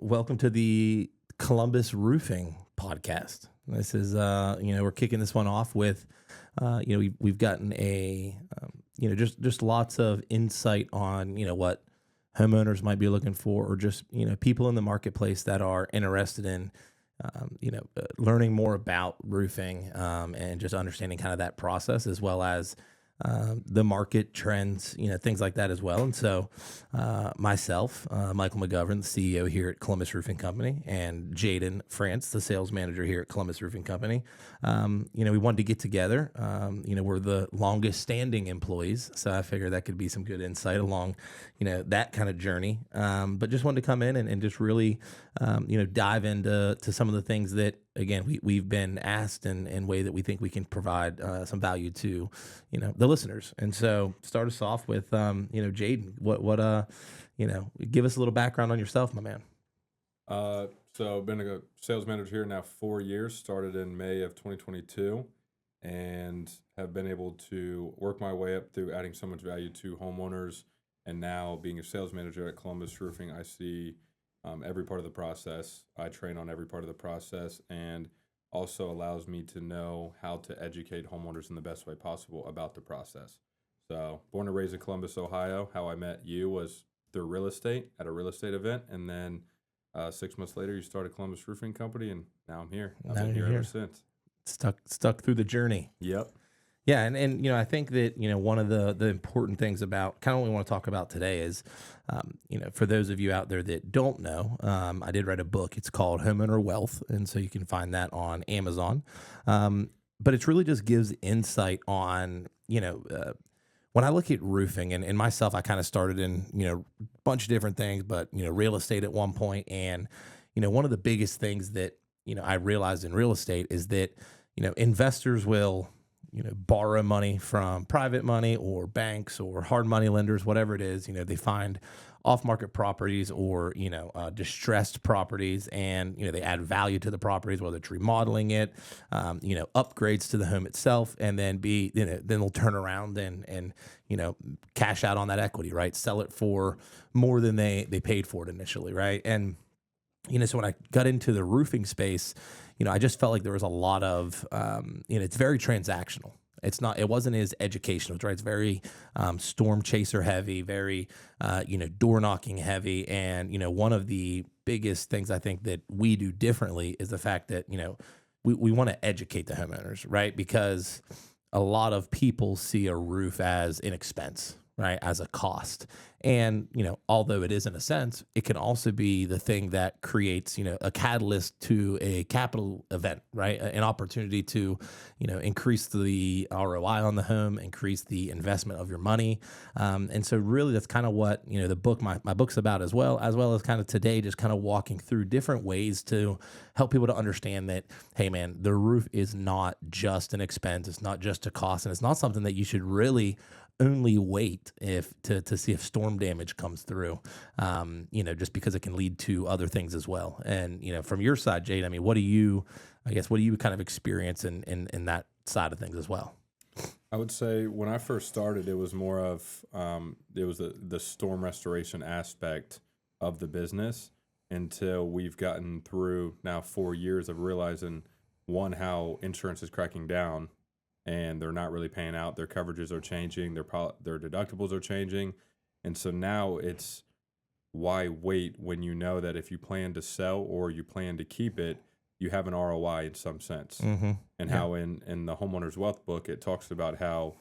welcome to the Columbus Roofing podcast. This is, we're kicking this one off with, we've gotten just lots of insight on, what homeowners might be looking for, or just, people in the marketplace that are interested in, learning more about roofing, and just understanding kind of that process, as well as the market trends, things like that as well. And so myself, Michael McGovern, the CEO here at Columbus Roofing Company, and Jaiden France, the sales manager here at Columbus Roofing Company, we wanted to get together. We're the longest standing employees, so I figured that could be some good insight along, that kind of journey. But just wanted to come in and just really, dive into some of the things that, again, we've been asked and way that we think we can provide some value to, the listeners. And so start us off with, Jaiden, give us a little background on yourself, my man. So I've been a sales manager here now 4 years, started in May of 2022, and have been able to work my way up through adding so much value to homeowners. And now being a sales manager at Columbus Roofing, I see every part of the process. I train on every part of the process, and also allows me to know how to educate homeowners in the best way possible about the process. So born and raised in Columbus, Ohio. How I met you was through real estate at a real estate event. And then 6 months later, you started Columbus Roofing Company, and now I'm here. I've been here ever since. Stuck through the journey. Yep. Yeah, and I think that, one of the important things about kind of what we want to talk about today is, for those of you out there that don't know, I did write a book. It's called Homeowner Wealth, and so you can find that on Amazon. But it really just gives insight on, when I look at roofing, and myself, I kind of started in, a bunch of different things, but, real estate at one point. And, one of the biggest things that, I realized in real estate is that, investors will borrow money from private money or banks or hard money lenders, whatever it is. They find off-market properties or, distressed properties, and, they add value to the properties, whether it's remodeling it, upgrades to the home itself, and then then they'll turn around and cash out on that equity, right? Sell it for more than they paid for it initially, right? And, so when I got into the roofing space, I just felt like there was a lot of, it's very transactional. It wasn't as educational, right? It's very storm chaser heavy, very, door knocking heavy. And, one of the biggest things I think that we do differently is the fact that, we want to educate the homeowners, right? Because a lot of people see a roof as an expense, right? As a cost. And, although it is in a sense, it can also be the thing that creates, a catalyst to a capital event, right? An opportunity to, increase the ROI on the home, increase the investment of your money. And so really that's kind of what, the book, my book's about as well as kind of today, just kind of walking through different ways to help people to understand that, hey man, the roof is not just an expense. It's not just a cost, and it's not something that you should really only wait to see if storm damage comes through, just because it can lead to other things as well. And, from your side, Jade, I mean, what do you kind of experience in that side of things as well? I would say when I first started, it was more of, it was the storm restoration aspect of the business, until we've gotten through now 4 years of realizing, one, how insurance is cracking down, and they're not really paying out. Their coverages are changing. Their deductibles are changing. And so now it's, why wait when you know that if you plan to sell or you plan to keep it, you have an ROI in some sense. Mm-hmm. And how in the Homeowners Wealth book, it talks about how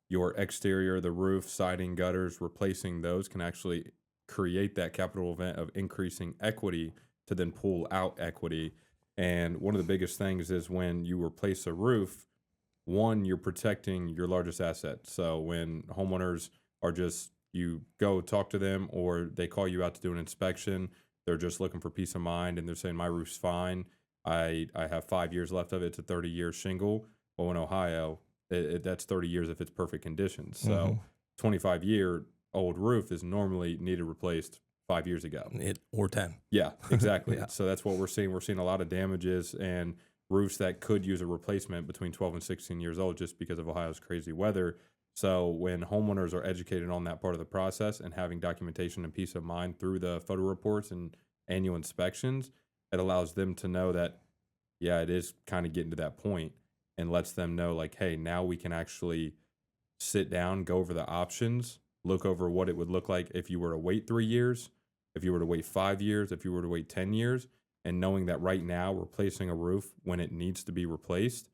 your exterior, the roof, siding, gutters, replacing those can actually create that capital event of increasing equity to then pull out equity. And one of the biggest things is when you replace a roof, one, you're protecting your largest asset. So when homeowners are just, you go talk to them, or they call you out to do an inspection, they're just looking for peace of mind, and they're saying, my roof's fine. I have 5 years left of it. It's a 30-year shingle. Well, in Ohio, that's 30 years if it's perfect condition. So 25-year-old roof is normally needed replaced 5 years ago. Or 10. Yeah, exactly. Yeah. So that's what we're seeing. We're seeing a lot of damages and roofs that could use a replacement between 12 and 16 years old, just because of Ohio's crazy weather. So when homeowners are educated on that part of the process and having documentation and peace of mind through the photo reports and annual inspections, it allows them to know that, yeah, it is kind of getting to that point, and lets them know like, hey, now we can actually sit down, go over the options, look over what it would look like if you were to wait 3 years, if you were to wait 5 years, if you were to wait 10 years, and knowing that right now replacing a roof when it needs to be replaced,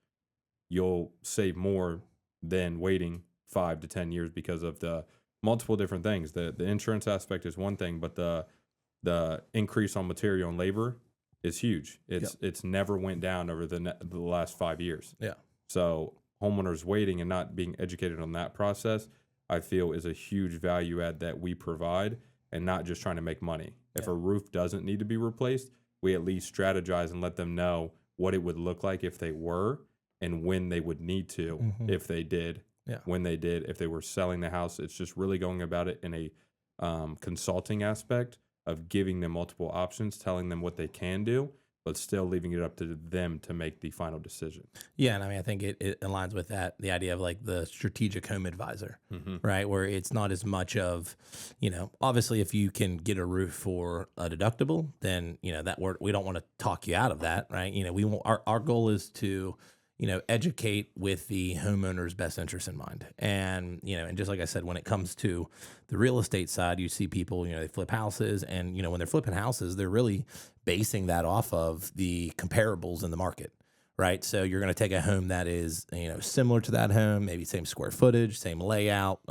you'll save more than waiting 5 to 10 years because of the multiple different things. The insurance aspect is one thing, but the increase on material and labor is huge. It's never went down over the last 5 years. Yeah. So homeowners waiting and not being educated on that process, I feel, is a huge value add that we provide, and not just trying to make money. If a roof doesn't need to be replaced, we at least strategize and let them know what it would look like if they were, and when they would need to, if they did, when they did, if they were selling the house. It's just really going about it in a consulting aspect of giving them multiple options, telling them what they can do, but still leaving it up to them to make the final decision. Yeah, and I mean, I think it aligns with that, the idea of like the strategic home advisor, right? Where it's not as much of, obviously if you can get a roof for a deductible, then, we don't want to talk you out of that, right? We want, our goal is to, educate with the homeowner's best interest in mind. And, and just like I said, when it comes to the real estate side, you see people, they flip houses, and, when they're flipping houses, they're really basing that off of the comparables in the market, right? So you're going to take a home that is, similar to that home, maybe same square footage, same layout,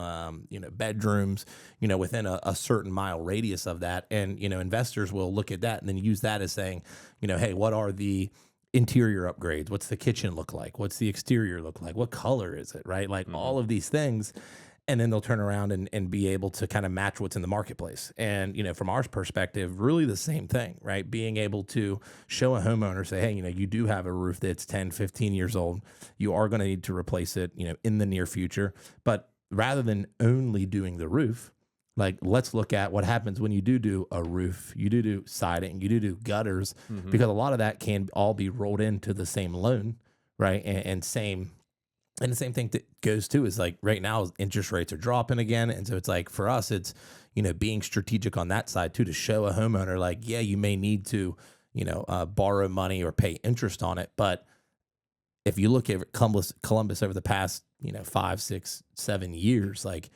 bedrooms, within a certain mile radius of that. And, investors will look at that and then use that as saying, hey, what are the interior upgrades? What's the kitchen look like? What's the exterior look like? What color is it, right? Like all of these things. And then they'll turn around and be able to kind of match what's in the marketplace. And, from our perspective, really the same thing, right? Being able to show a homeowner, say, hey, you do have a roof that's 10, 15 years old. You are going to need to replace it, in the near future. But rather than only doing the roof, like, let's look at what happens when you do a roof, you do siding, you do gutters, because a lot of that can all be rolled into the same loan, right? And the same thing that goes too is like right now interest rates are dropping again. And so it's like for us, it's, being strategic on that side too, to show a homeowner like, yeah, you may need to, borrow money or pay interest on it. But if you look at Columbus over the past, 5, 6, 7 years, like,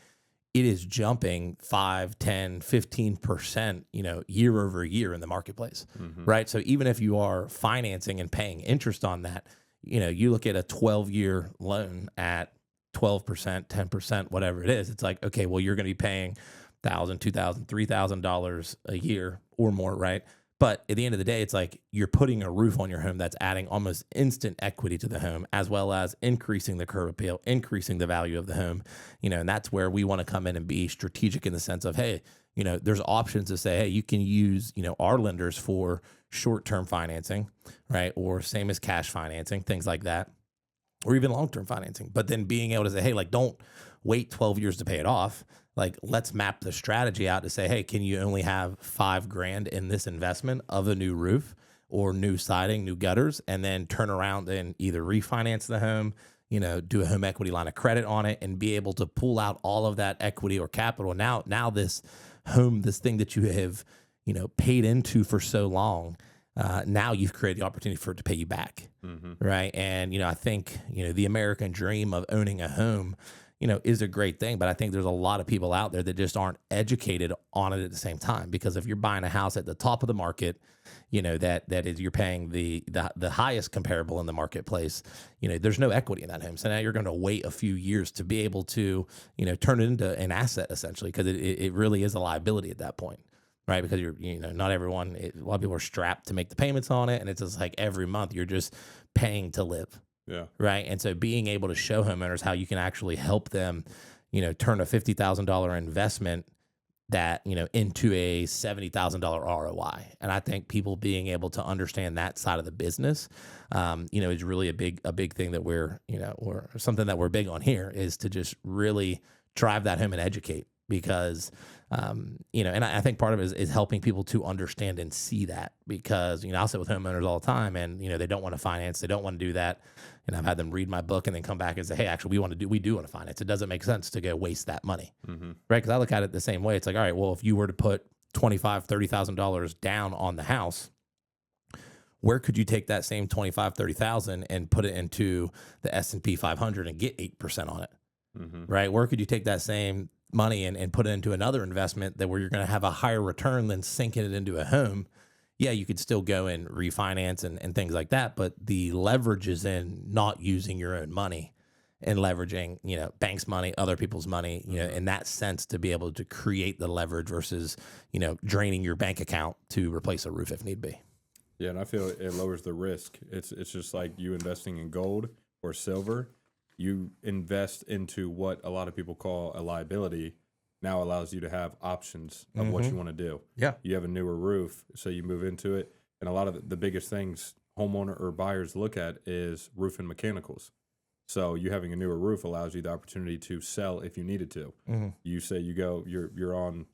it is jumping 5, 10, 15%, year over year in the marketplace, right? So even if you are financing and paying interest on that, you look at a 12-year loan at 12%, 10%, whatever it is, it's like, okay, well, you're going to be paying $1,000, $2,000, $3,000 a year or more, right? But at the end of the day, it's like you're putting a roof on your home that's adding almost instant equity to the home, as well as increasing the curb appeal, increasing the value of the home, and that's where we want to come in and be strategic in the sense of, hey, there's options to say, hey, you can use, our lenders for short-term financing, right? Or same as cash financing, things like that, or even long-term financing. But then being able to say, hey, like, don't wait 12 years to pay it off. Like, let's map the strategy out to say, hey, can you only have $5,000 in this investment of a new roof or new siding, new gutters, and then turn around and either refinance the home, do a home equity line of credit on it, and be able to pull out all of that equity or capital. Now this home, this thing that you have, paid into for so long, now you've created the opportunity for it to pay you back, right? And, I think, the American dream of owning a home, is a great thing. But I think there's a lot of people out there that just aren't educated on it at the same time. Because if you're buying a house at the top of the market, that is, you're paying the highest comparable in the marketplace, there's no equity in that home. So now you're going to wait a few years to be able to, turn it into an asset essentially, because it really is a liability at that point. Right. Because not everyone, a lot of people are strapped to make the payments on it. And it's just like every month you're just paying to live. Yeah. Right. And so being able to show homeowners how you can actually help them, turn a $50,000 investment that, into a $70,000 ROI. And I think people being able to understand that side of the business, is really a big thing that we're something that we're big on here, is to just really drive that home and educate. Because, and I think part of it is helping people to understand and see that, because, I'll sit with homeowners all the time and, they don't want to finance. They don't want to do that. And I've had them read my book and then come back and say, hey, actually, we do want to finance. It doesn't make sense to go waste that money. Right. Because I look at it the same way. It's like, all right, well, if you were to put $30,000 down on the house, where could you take that same 30,000 and put it into the S&P 500 and get 8% on it? Right? Where could you take that same money and put it into another investment that where you're going to have a higher return than sinking it into a home? Yeah, you could still go and refinance and things like that, but the leverage is in not using your own money and leveraging, banks' money, other people's money, in that sense, to be able to create the leverage versus, draining your bank account to replace a roof if need be. Yeah, and I feel it lowers the risk. It's just like you investing in gold or silver. You invest into what a lot of people call a liability. Now allows you to have options of what you want to do. Yeah. You have a newer roof, so you move into it. And a lot of the biggest things homeowner or buyers look at is roof and mechanicals. So you having a newer roof allows you the opportunity to sell if you needed to. You say you're in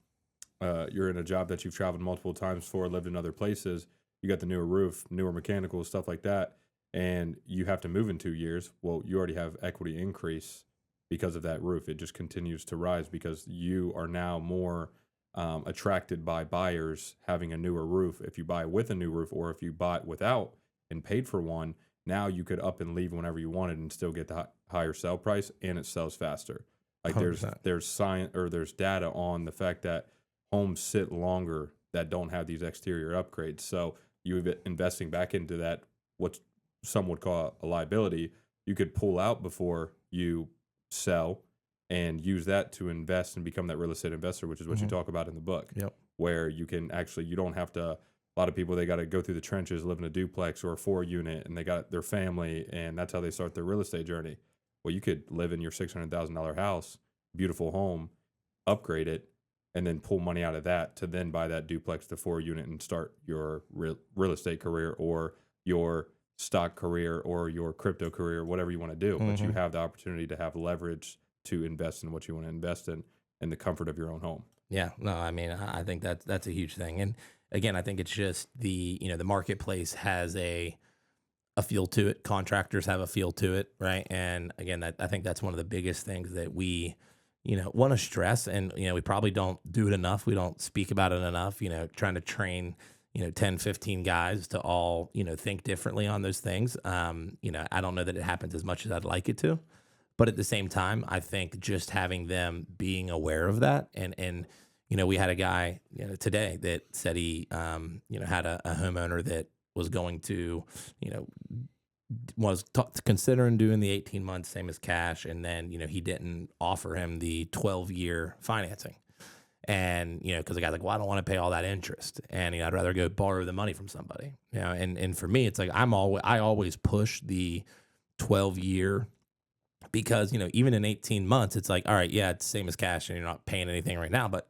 a job that you've traveled multiple times for, lived in other places. You got the newer roof, newer mechanicals, stuff like that, and you have to move in 2 years. Well, you already have equity increase because of that roof. It just continues to rise because you are now more attracted by buyers having a newer roof. If you buy with a new roof, or if you bought without and paid for one, now you could up and leave whenever you wanted and still get the higher sell price, and it sells faster. Like 100%. there's science, or there's data on the fact that homes sit longer that don't have these exterior upgrades. So you investing back into that, what some would call a liability, you could pull out before you sell and use that to invest and become that real estate investor, which is what you talk about in the book. Yep. Where you can actually, you don't have to, a lot of people, they got to go through the trenches, live in a duplex or a 4-unit, and they got their family, and that's how they start their real estate journey. Well, you could live in your $600,000 house, beautiful home, upgrade it, and then pull money out of that to then buy that duplex to 4-unit and start your real estate career, or your stock career, or your crypto career, whatever you want to do. But you have the opportunity to have leverage to invest in what you want to invest in the comfort of your own home. Yeah, no, I mean, I think that's a huge thing. And again, I think it's just the marketplace has a feel to it. Contractors have a feel to it, right? And again, I think that's one of the biggest things that we want to stress, and, we probably don't do it enough. We don't speak about it enough, trying to train, 10, 15 guys to all, think differently on those things. I don't know that it happens as much as I'd like it to, but at the same time, I think just having them being aware of that, and we had a guy, today that said he, had a homeowner that was going to, was considering doing the 18 months, same as cash. And then, he didn't offer him the 12-year financing. And, because the guy's like, well, I don't want to pay all that interest. And, I'd rather go borrow the money from somebody, and for me, it's like, I always push the 12-year, because, even in 18 months, it's like, all right, yeah, it's same as cash and you're not paying anything right now, but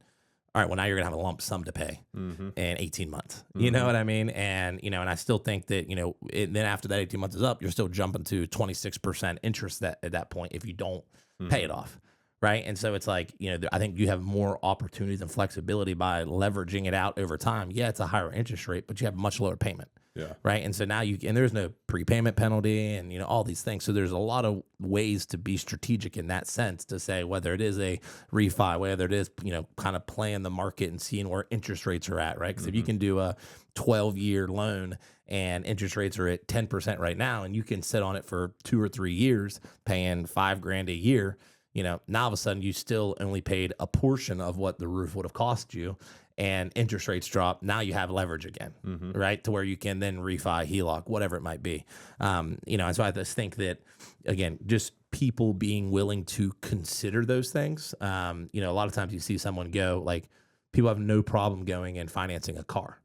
all right, well, now you're going to have a lump sum to pay in 18 months. You know what I mean? And, and I still think that, then after that 18 months is up, you're still jumping to 26% interest at that point if you don't pay it off. Right. And so it's like, I think you have more opportunities and flexibility by leveraging it out over time. Yeah, it's a higher interest rate, but you have a much lower payment. Yeah. Right. And so now and there's no prepayment penalty and, all these things. So there's a lot of ways to be strategic in that sense, to say whether it is a refi, whether it is, kind of playing the market and seeing where interest rates are at. Right. Because if you can do a 12-year loan and interest rates are at 10% right now, and you can sit on it for 2 or 3 years paying $5,000 a year, now all of a sudden you still only paid a portion of what the roof would have cost you, and interest rates drop. Now you have leverage again, right? To where you can then refi, HELOC, whatever it might be. And so I just think that, again, just people being willing to consider those things. A lot of times you see someone go, like, people have no problem going and financing a car.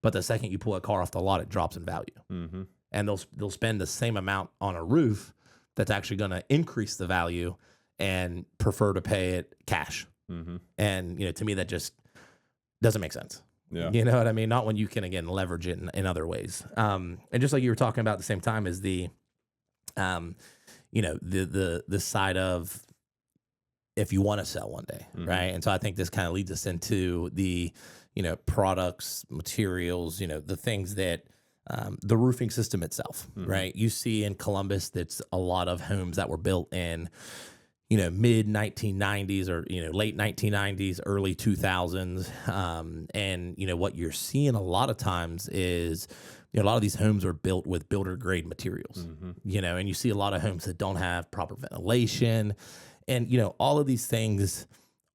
But the second you pull a car off the lot, it drops in value. And they'll spend the same amount on a roof that's actually going to increase the value, and prefer to pay it cash. And, to me, that just doesn't make sense. Yeah. You know what I mean? Not when you can, again, leverage it in other ways. And just like you were talking about at the same time is the side of, if you want to sell one day, right? And so I think this kind of leads us into the, products, materials, the things that, the roofing system itself, right? You see in Columbus, that's a lot of homes that were built in, mid 1990s or, late 1990s, early 2000s. And, what you're seeing a lot of times is, a lot of these homes are built with builder grade materials, and you see a lot of homes that don't have proper ventilation. And, all of these things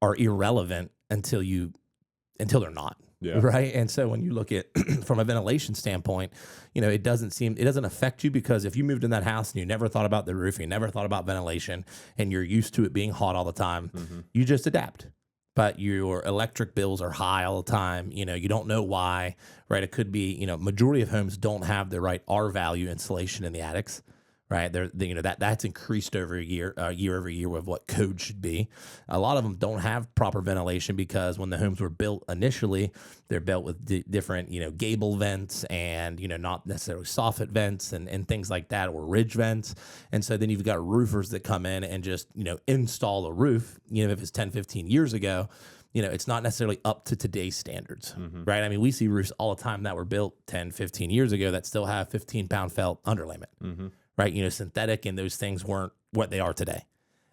are irrelevant until they're not. Yeah. Right. And so when you look at from a ventilation standpoint, it doesn't affect you, because if you moved in that house and you never thought about the roof, you never thought about ventilation, and you're used to it being hot all the time, you just adapt. But your electric bills are high all the time. You don't know why, right? It could be, majority of homes don't have the right R value insulation in the attics. Right, that's increased over year over year with what code should be. A lot of them don't have proper ventilation because when the homes were built initially, they're built with different, gable vents and not necessarily soffit vents and things like that, or ridge vents. And so then you've got roofers that come in and just install a roof. If it's 10, 15 years ago, it's not necessarily up to today's standards, right? I mean, we see roofs all the time that were built 10, 15 years ago that still have 15-pound felt underlayment. Right. Synthetic, and those things weren't what they are today.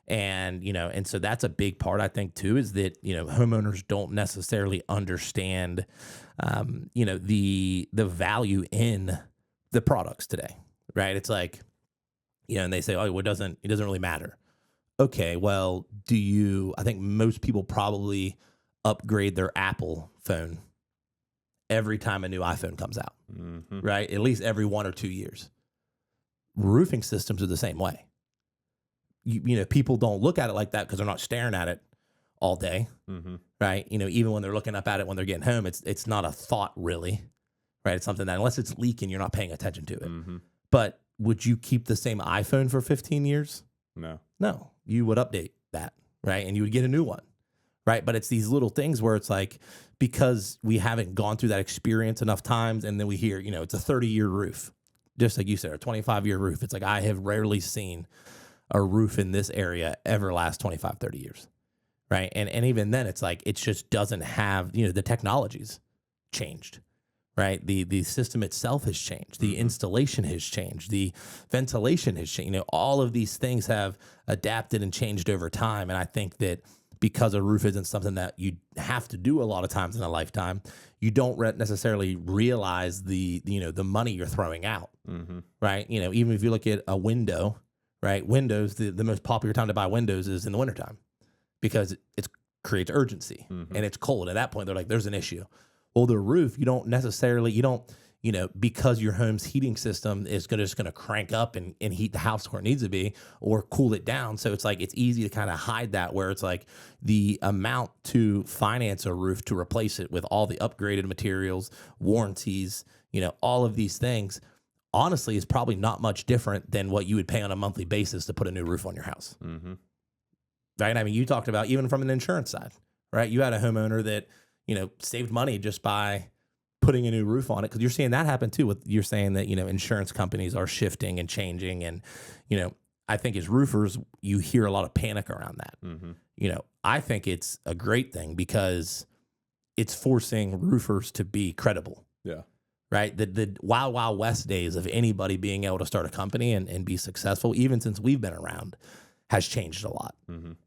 And, and so that's a big part, I think, too, is that, homeowners don't necessarily understand, the value in the products today. Right. It's like, and they say, oh, it doesn't really matter. Okay, well, I think most people probably upgrade their Apple phone every time a new iPhone comes out. Right. At least every 1 or 2 years. Roofing systems are the same way. People don't look at it like that because they're not staring at it all day, right? Even when they're looking up at it when they're getting home, it's not a thought really, right? It's something that unless it's leaking, you're not paying attention to it. But would you keep the same iPhone for 15 years? No, you would update that, right? And you would get a new one, right? But it's these little things where it's like, because we haven't gone through that experience enough times, and then we hear, it's a 30-year roof. Just like you said, a 25-year roof. It's like I have rarely seen a roof in this area ever last 25, 30 years, right? And even then, it's like it just doesn't have, the technology's changed, right? The system itself has changed. The installation has changed. The ventilation has changed. All of these things have adapted and changed over time. And I think that because a roof isn't something that you have to do a lot of times in a lifetime, you don't necessarily realize the money you're throwing out, right? Even if you look at a window, right? Windows, the most popular time to buy windows is in the wintertime because it creates urgency and it's cold. At that point, they're like, there's an issue. Well, the roof, because your home's heating system is just going to crank up and heat the house where it needs to be or cool it down. So it's like, it's easy to kind of hide that, where it's like the amount to finance a roof to replace it with all the upgraded materials, warranties, all of these things, honestly, is probably not much different than what you would pay on a monthly basis to put a new roof on your house. Right. I mean, you talked about even from an insurance side, right? You had a homeowner that, saved money just by putting a new roof on it, because you're seeing that happen too. You're saying that, insurance companies are shifting and changing. And, I think as roofers, you hear a lot of panic around that. I think it's a great thing because it's forcing roofers to be credible. Yeah. Right. The Wild Wild West days of anybody being able to start a company and be successful, even since we've been around, has changed a lot.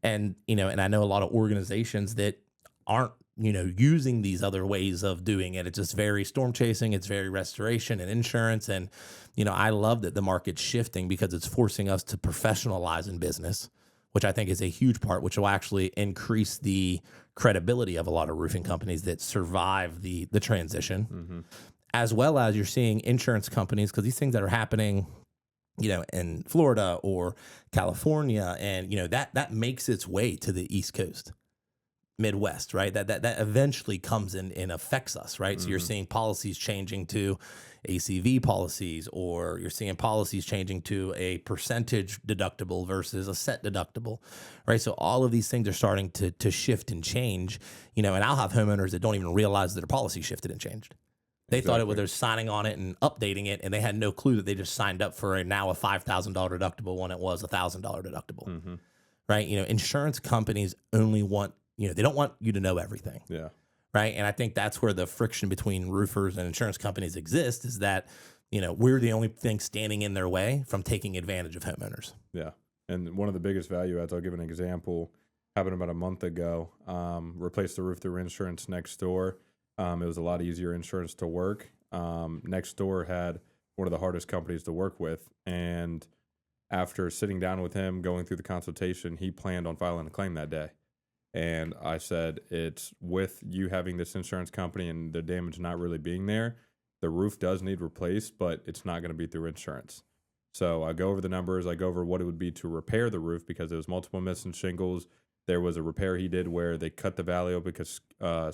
And, and I know a lot of organizations that aren't, using these other ways of doing it. It's just very storm chasing. It's very restoration and insurance. And, I love that the market's shifting because it's forcing us to professionalize in business, which I think is a huge part, which will actually increase the credibility of a lot of roofing companies that survive the transition, as well as you're seeing insurance companies, because these things that are happening, in Florida or California, and, that makes its way to the East Coast. Midwest, right? That eventually comes in and affects us, right? So you're seeing policies changing to ACV policies, or you're seeing policies changing to a percentage deductible versus a set deductible, right? So all of these things are starting to shift and change, and I'll have homeowners that don't even realize that their policy shifted and changed. They thought it was they're signing on it and updating it, and they had no clue that they just signed up for now a $5,000 deductible when it was a $1,000 deductible, right? Insurance companies only want, they don't want you to know everything. Yeah. Right. And I think that's where the friction between roofers and insurance companies exists, is that, we're the only thing standing in their way from taking advantage of homeowners. Yeah. And one of the biggest value adds, I'll give an example, happened about a month ago. Replaced the roof through insurance next door. It was a lot easier insurance to work. Next door had one of the hardest companies to work with. And after sitting down with him, going through the consultation, he planned on filing a claim that day. And I said, it's with you having this insurance company and the damage not really being there, the roof does need replaced, but it's not going to be through insurance. So I go over the numbers. I go over what it would be to repair the roof because there was multiple missing shingles. There was a repair he did where they cut the valley open because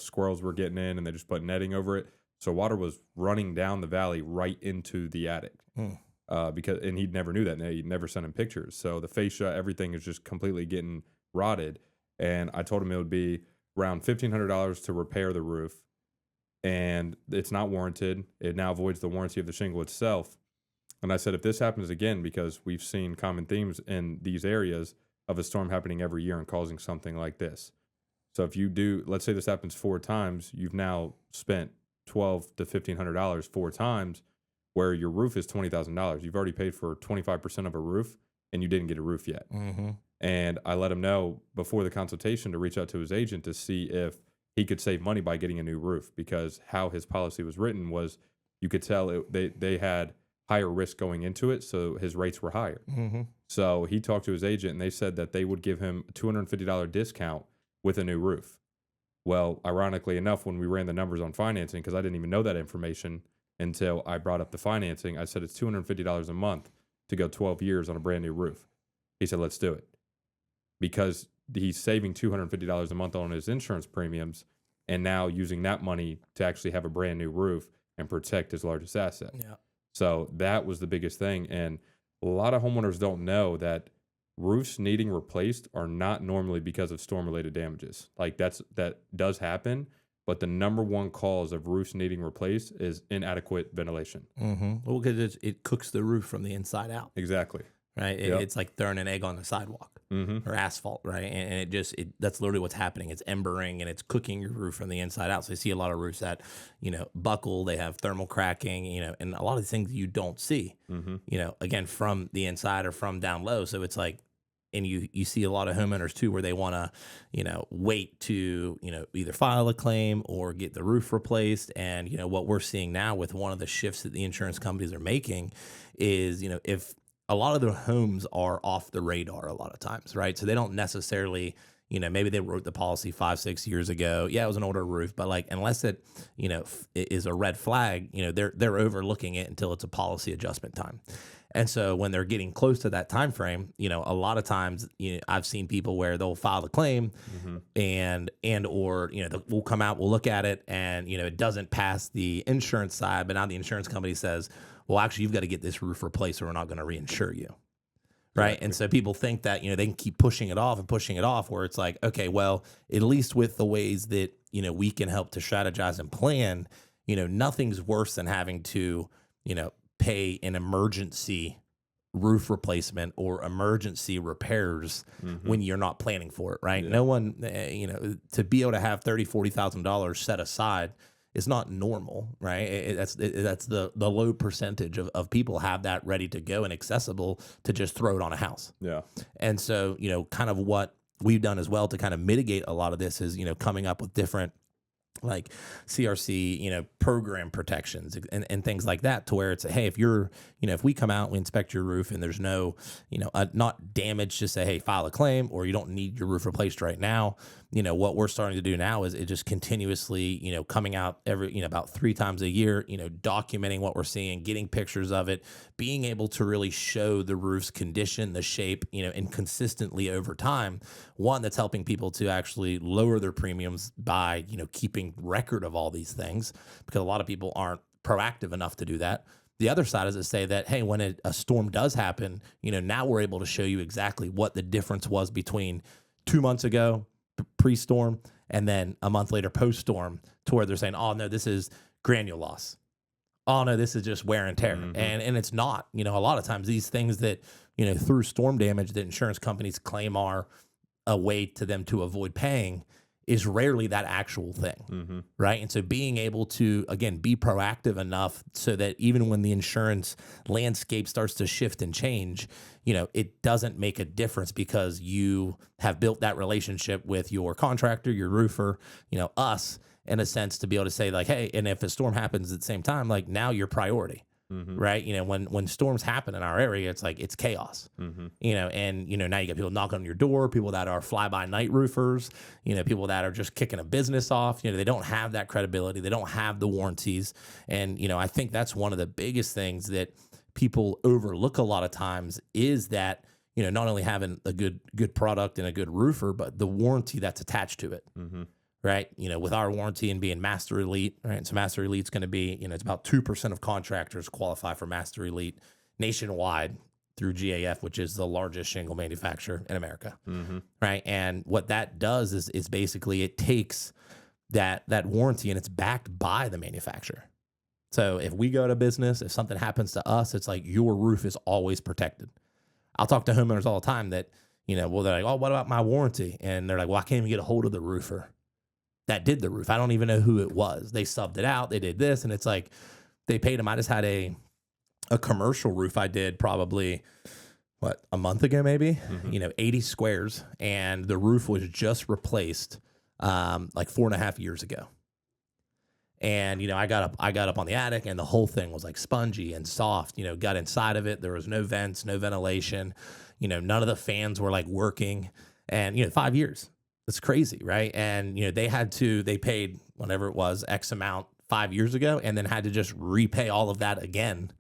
squirrels were getting in and they just put netting over it. So water was running down the valley right into the attic. And he never knew that. He never sent him pictures. So the fascia, everything is just completely getting rotted. And I told him it would be around $1,500 to repair the roof. And it's not warranted. It now voids the warranty of the shingle itself. And I said, if this happens again, because we've seen common themes in these areas of a storm happening every year and causing something like this. So if you do, let's say this happens 4 times, you've now spent $1,200 to $1,500 4 times, where your roof is $20,000. You've already paid for 25% of a roof, and you didn't get a roof yet. And I let him know before the consultation to reach out to his agent to see if he could save money by getting a new roof, because how his policy was written was you could tell they had higher risk going into it, so his rates were higher. So he talked to his agent, and they said that they would give him a $250 discount with a new roof. Well, ironically enough, when we ran the numbers on financing, because I didn't even know that information until I brought up the financing, I said it's $250 a month to go 12 years on a brand new roof. He said, let's do it. Because he's saving $250 a month on his insurance premiums and now using that money to actually have a brand new roof and protect his largest asset. Yeah. So that was the biggest thing. And a lot of homeowners don't know that roofs needing replaced are not normally because of storm-related damages. Like that does happen, but the number one cause of roofs needing replaced is inadequate ventilation. Well, because it cooks the roof from the inside out. Exactly. Right. It's like throwing an egg on the sidewalk or asphalt. Right. And that's literally what's happening. It's embering and it's cooking your roof from the inside out. So you see a lot of roofs that, buckle, they have thermal cracking, and a lot of things you don't see, again, from the inside or from down low. So it's like, and you see a lot of homeowners too, where they want to, wait to, either file a claim or get the roof replaced. And, what we're seeing now with one of the shifts that the insurance companies are making is, if a lot of their homes are off the radar a lot of times, right? So they don't necessarily, maybe they wrote the policy 5-6 years ago. Yeah, it was an older roof, but like, unless it, is a red flag, they're overlooking it until it's a policy adjustment time. And so when they're getting close to that time frame, a lot of times, I've seen people where they'll file the claim and or, we'll come out, we'll look at it, and, it doesn't pass the insurance side, but now the insurance company says, well, actually, you've got to get this roof replaced or we're not going to reinsure you. Right. And so people think that, they can keep pushing it off, where it's like, okay, well, at least with the ways that, we can help to strategize and plan, nothing's worse than having to, pay an emergency roof replacement or emergency repairs when you're not planning for it. Right. No one, to be able to have $30,000-$40,000 set aside is not normal, right? That's the low percentage of people have that ready to go and accessible to just throw it on a house. Yeah. And so, kind of what we've done as well to kind of mitigate a lot of this is, coming up with different like CRC, program protections and things like that, to where it's, hey, if you're, if we come out, we inspect your roof and there's no, not damage, just say, hey, file a claim, or you don't need your roof replaced right now. What we're starting to do now is it just continuously, coming out every, about 3 times a year, documenting what we're seeing, getting pictures of it, being able to really show the roof's condition, the shape, and consistently over time. One, that's helping people to actually lower their premiums by, keeping record of all these things, because a lot of people aren't proactive enough to do that. The other side is to say that, hey, when a storm does happen, now we're able to show you exactly what the difference was between 2 months ago, pre-storm, and then a month later post-storm, to where they're saying, oh, no, this is granule loss. Oh, no, this is just wear and tear. And it's not. A lot of times these things that, through storm damage that insurance companies claim are a way to them to avoid paying is rarely that actual thing, right? And so being able to, again, be proactive enough so that even when the insurance landscape starts to shift and change, it doesn't make a difference because you have built that relationship with your contractor, your roofer, us, in a sense, to be able to say like, hey, and if a storm happens at the same time, like now you're priority. Right. When storms happen in our area, it's like, it's chaos, and, now you got people knocking on your door, people that are fly by night roofers, people that are just kicking a business off, they don't have that credibility. They don't have the warranties. And, I think that's one of the biggest things that people overlook a lot of times is that, not only having a good product and a good roofer, but the warranty that's attached to it. Right. With our warranty and being Master Elite, right. So Master Elite's going to be, it's about 2% of contractors qualify for Master Elite nationwide through GAF, which is the largest shingle manufacturer in America. Right. And what that does is basically it takes that warranty and it's backed by the manufacturer. So if we go to business, if something happens to us, it's like your roof is always protected. I'll talk to homeowners all the time that, they're like, oh, what about my warranty? And they're like, well, I can't even get a hold of the roofer that did the roof. I don't even know who it was. They subbed it out. They did this. And it's like, they paid him. I just had a commercial roof I did probably, a month ago, maybe, 80 squares. And the roof was just replaced like 4.5 years ago. And, I got up on the attic and the whole thing was like spongy and soft, got inside of it. There was no vents, no ventilation, none of the fans were like working. And, 5 years. It's crazy, right? And, they paid whatever it was, X amount 5 years ago, and then had to just repay all of that again.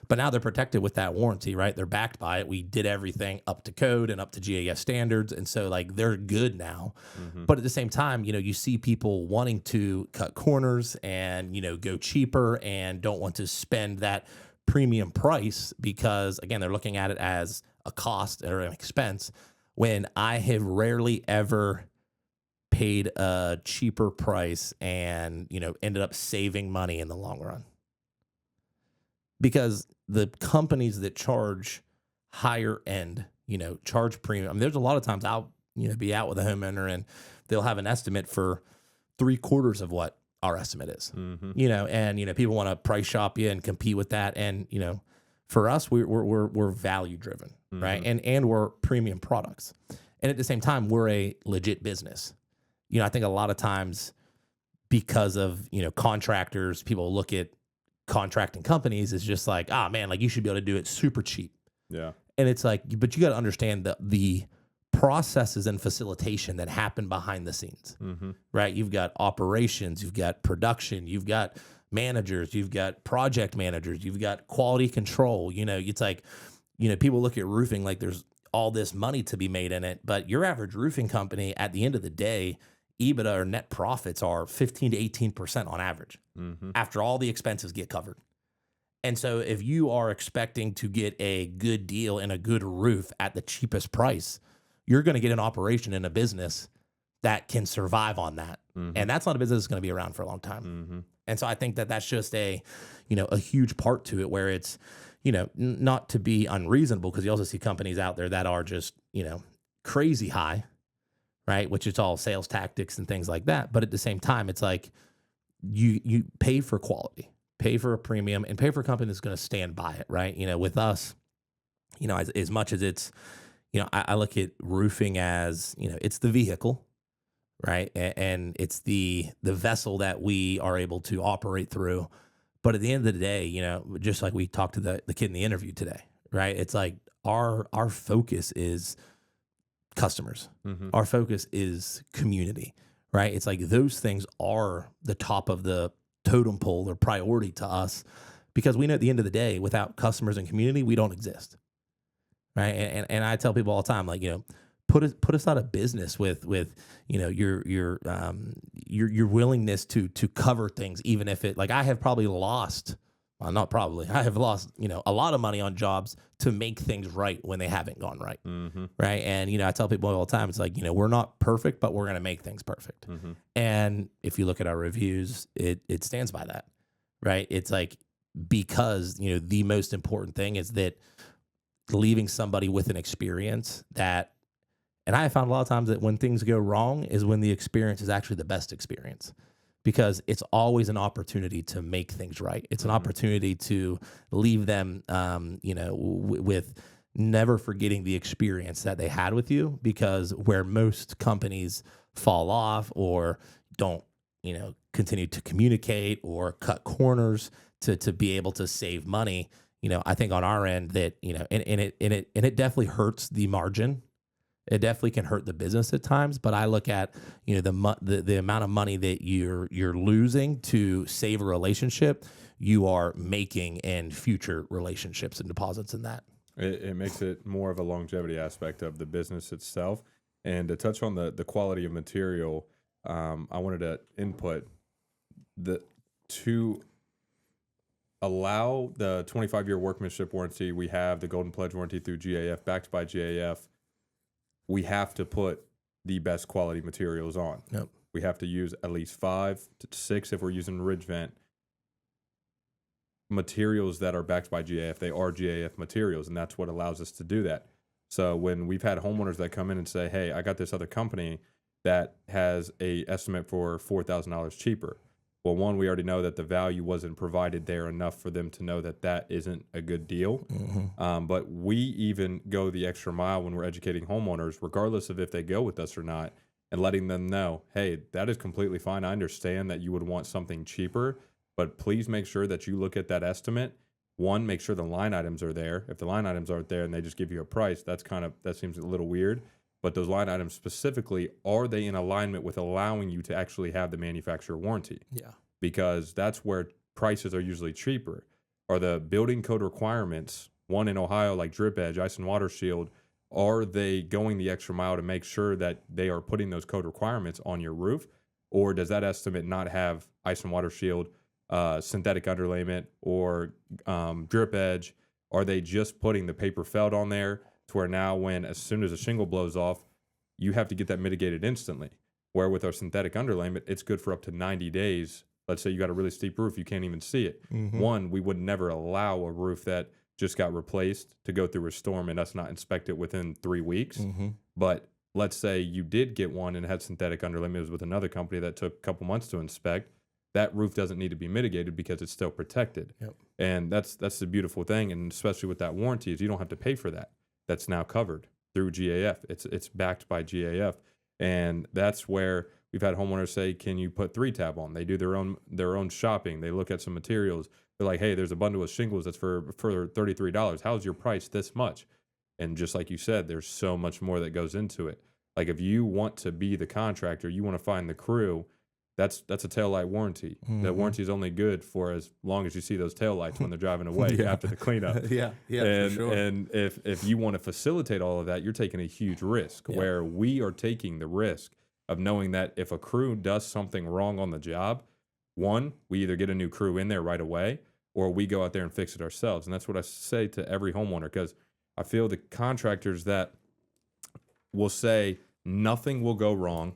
But now they're protected with that warranty, right? They're backed by it. We did everything up to code and up to GAF standards. And so like they're good now. But at the same time, you see people wanting to cut corners and, go cheaper and don't want to spend that premium price because, again, they're looking at it as a cost or an expense when I have rarely ever paid a cheaper price and, ended up saving money in the long run. Because the companies that charge higher end, charge premium. I mean, there's a lot of times I'll, be out with a homeowner and they'll have an estimate for 3/4 of what our estimate is, and, people want to price shop you and compete with that. And, for us, we're value driven, right? And we're premium products. And at the same time, we're a legit business. I think a lot of times because of, contractors, people look at contracting companies is just like, man, like you should be able to do it super cheap. Yeah. And it's like, but you got to understand the processes and facilitation that happen behind the scenes, right? You've got operations, you've got production, you've got managers, you've got project managers, you've got quality control. It's like, people look at roofing like there's all this money to be made in it, but your average roofing company at the end of the day, EBITDA or net profits are 15 to 18% on average after all the expenses get covered. And so if you are expecting to get a good deal and a good roof at the cheapest price, you're going to get an operation in a business that can survive on that. And that's not a business that's going to be around for a long time. And so I think that that's just a huge part to it where it's, not to be unreasonable because you also see companies out there that are just, crazy high, right? Which is all sales tactics and things like that. But at the same time, it's like you pay for quality, pay for a premium, and pay for a company that's going to stand by it, right? With us, as much as it's, I look at roofing as, it's the vehicle, right? And it's the vessel that we are able to operate through. But at the end of the day, just like we talked to the kid in the interview today, right? It's like our focus is customers. Our focus is community, right? It's like those things are the top of the totem pole or priority to us because we know at the end of the day, without customers and community, we don't exist, right? And I tell people all the time, like, put us out of business with your willingness to cover things, even if it, like, I have probably lost. Well, not probably. I have lost, a lot of money on jobs to make things right when they haven't gone right. Right. And, I tell people all the time, it's like, we're not perfect, but we're going to make things perfect. And if you look at our reviews, it stands by that. Right. It's like, because, the most important thing is that leaving somebody with an experience that And I have found a lot of times that when things go wrong is when the experience is actually the best experience, because it's always an opportunity to make things right. It's an opportunity to leave them, with never forgetting the experience that they had with you, because where most companies fall off or don't, continue to communicate or cut corners to be able to save money, I think on our end that, and it definitely hurts the margin. It definitely can hurt the business at times, but I look at the amount of money that you're losing to save a relationship, you are making in future relationships and deposits in that. It makes it more of a longevity aspect of the business itself. And to touch on the quality of material, I wanted to input to allow the 25-year workmanship warranty. We have the Golden Pledge warranty through GAF, backed by GAF. We have to put the best quality materials on. Yep. We have to use at least 5 to 6 if we're using ridge vent materials that are backed by GAF. They are GAF materials, and that's what allows us to do that. So when we've had homeowners that come in and say, hey, I got this other company that has a estimate for $4,000 cheaper. Well, one, we already know that the value wasn't provided there enough for them to know that that isn't a good deal. But we even go the extra mile when we're educating homeowners, regardless of if they go with us or not, and letting them know, hey, that is completely fine. I understand that you would want something cheaper, but please make sure that you look at that estimate. One, make sure the line items are there. If the line items aren't there and they just give you a price, that seems a little weird. But those line items specifically, are they in alignment with allowing you to actually have the manufacturer warranty? Yeah. Because that's where prices are usually cheaper. Are the building code requirements, one in Ohio, like drip edge, ice and water shield, are they going the extra mile to make sure that they are putting those code requirements on your roof? Or does that estimate not have ice and water shield, synthetic underlayment, or drip edge? Are they just putting the paper felt on there to where now as soon as a shingle blows off, you have to get that mitigated instantly? Where with our synthetic underlayment, it's good for up to 90 days. Let's say you got a really steep roof, you can't even see it. One, we would never allow a roof that just got replaced to go through a storm and us not inspect it within 3 weeks. But let's say you did get one and it had synthetic underlayment. It was with another company that took a couple months to inspect. That roof doesn't need to be mitigated because it's still protected. Yep. And that's the beautiful thing, and especially with that warranty, is you don't have to pay for that. That's now covered through GAF. It's backed by GAF. And that's where we've had homeowners say, can you put 3-tab on? They do their own shopping. They look at some materials. They're like, hey, there's a bundle of shingles that's for $33. How's your price this much? And just like you said, there's so much more that goes into it. Like if you want to be the contractor, you want to find the crew, that's a taillight warranty. That warranty is only good for as long as you see those taillights when they're driving away after the cleanup. For sure. And if you want to facilitate all of that, you're taking a huge risk, where we are taking the risk of knowing that if a crew does something wrong on the job, one, we either get a new crew in there right away, or we go out there and fix it ourselves. And that's what I say to every homeowner, because I feel the contractors that will say nothing will go wrong,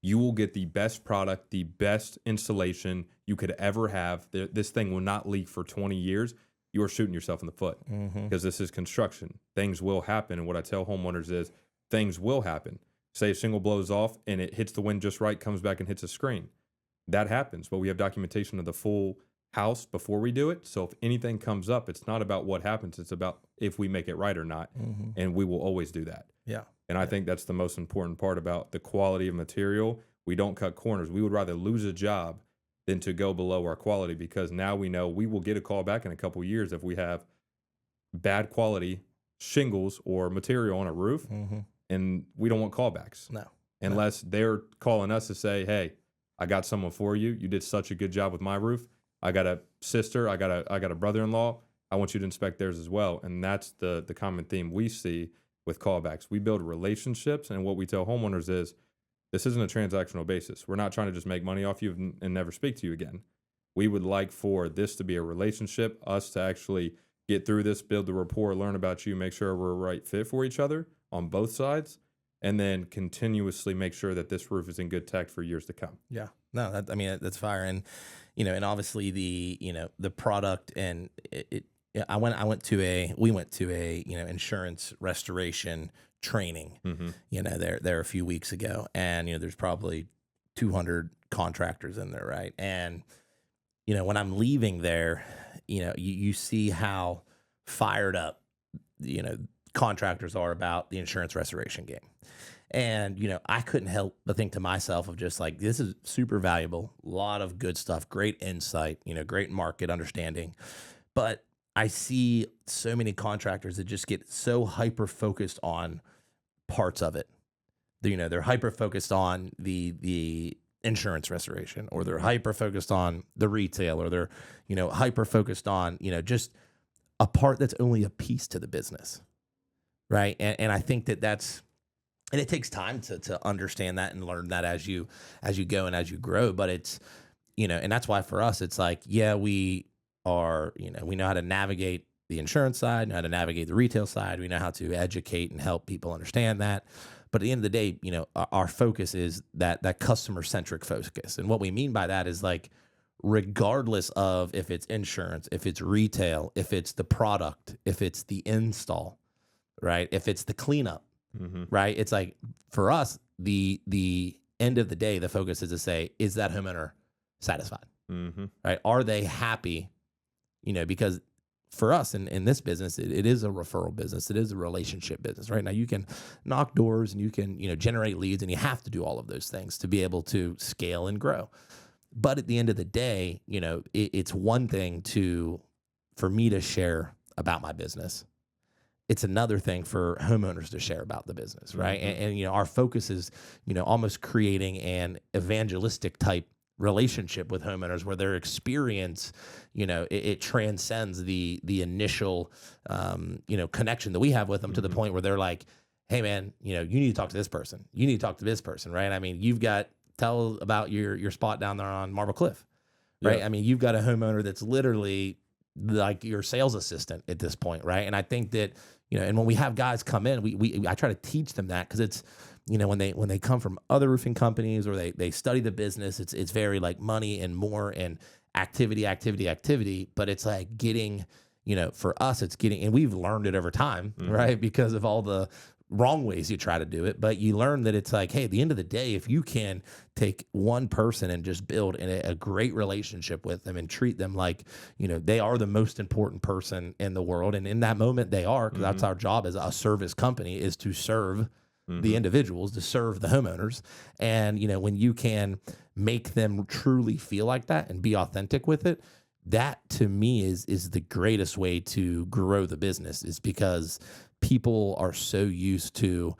you will get the best product, the best installation you could ever have. This thing will not leak for 20 years. You are shooting yourself in the foot, because this is construction. Things will happen. And what I tell homeowners is things will happen. Say a shingle blows off and it hits the wind just right, comes back and hits a screen. That happens, but we have documentation of the full house before we do it. So if anything comes up, it's not about what happens. It's about if we make it right or not. And we will always do that. Yeah. And I think that's the most important part about the quality of material. We don't cut corners. We would rather lose a job than to go below our quality, because now we know we will get a call back in a couple of years if we have bad quality shingles or material on a roof, and we don't want callbacks. No. Unless they're calling us to say, hey, I got someone for you. You did such a good job with my roof. I got a sister. I got a brother-in-law. I want you to inspect theirs as well. And that's the common theme we see with callbacks. We build relationships, and what we tell homeowners is this isn't a transactional basis. We're not trying to just make money off you and never speak to you again. We would like for this to be a relationship, us to actually get through this, build the rapport, learn about you, make sure we're a right fit for each other on both sides, and then continuously make sure that this roof is in good tech for years to come. Yeah. No, that's fire. And, and obviously the product, and we went to a, insurance restoration training, Mm-hmm. there a few weeks ago, and there's probably 200 contractors in there, right? And when I'm leaving there, you see how fired up contractors are about the insurance restoration game. And, I couldn't help but think to myself of just like, this is super valuable, a lot of good stuff, great insight, great market understanding. But I see so many contractors that just get so hyper focused on parts of it. They're hyper focused on the insurance restoration, or they're hyper focused on the retail, or they're, hyper focused on, just a part that's only a piece to the business. Right. And I think and it takes time to understand that and learn that as you go and as you grow. But it's, and that's why for us, it's like, yeah, we are, we know how to navigate the insurance side, know how to navigate the retail side. We know how to educate and help people understand that. But at the end of the day, our focus is that customer centric focus. And what we mean by that is like, regardless of if it's insurance, if it's retail, if it's the product, if it's the install, right? If it's the cleanup, Mm-hmm. right? It's like, for us, the end of the day, the focus is to say, is that homeowner satisfied? Mm-hmm. Right? Are they happy? Because for us in this business, it is a referral business. It is a relationship business. Right now, you can knock doors and you can, generate leads, and you have to do all of those things to be able to scale and grow. But at the end of the day, it's one thing for me to share about my business. It's another thing for homeowners to share about the business, right? Mm-hmm. And our focus is, almost creating an evangelistic type relationship with homeowners where their experience, it transcends the initial, connection that we have with them, to the point where they're like, hey man, you need to talk to this person. You need to talk to this person, right? I mean, tell about your spot down there on Marble Cliff, right? Yeah. I mean, you've got a homeowner that's literally like your sales assistant at this point, right? And I think that, and when we have guys come in, I try to teach them that, because it's, when they come from other roofing companies, or they study the business, it's very like money and more and activity. But it's like getting, for us, it's getting, and we've learned it over time, right? Because of all the wrong ways you try to do it, but you learn that it's like, hey, at the end of the day, if you can take one person and just build a great relationship with them and treat them like, they are the most important person in the world. And in that moment they are, because that's our job as a service company, is to serve the individuals, to serve the homeowners. And, when you can make them truly feel like that and be authentic with it, that to me is the greatest way to grow the business, is because people are so used to,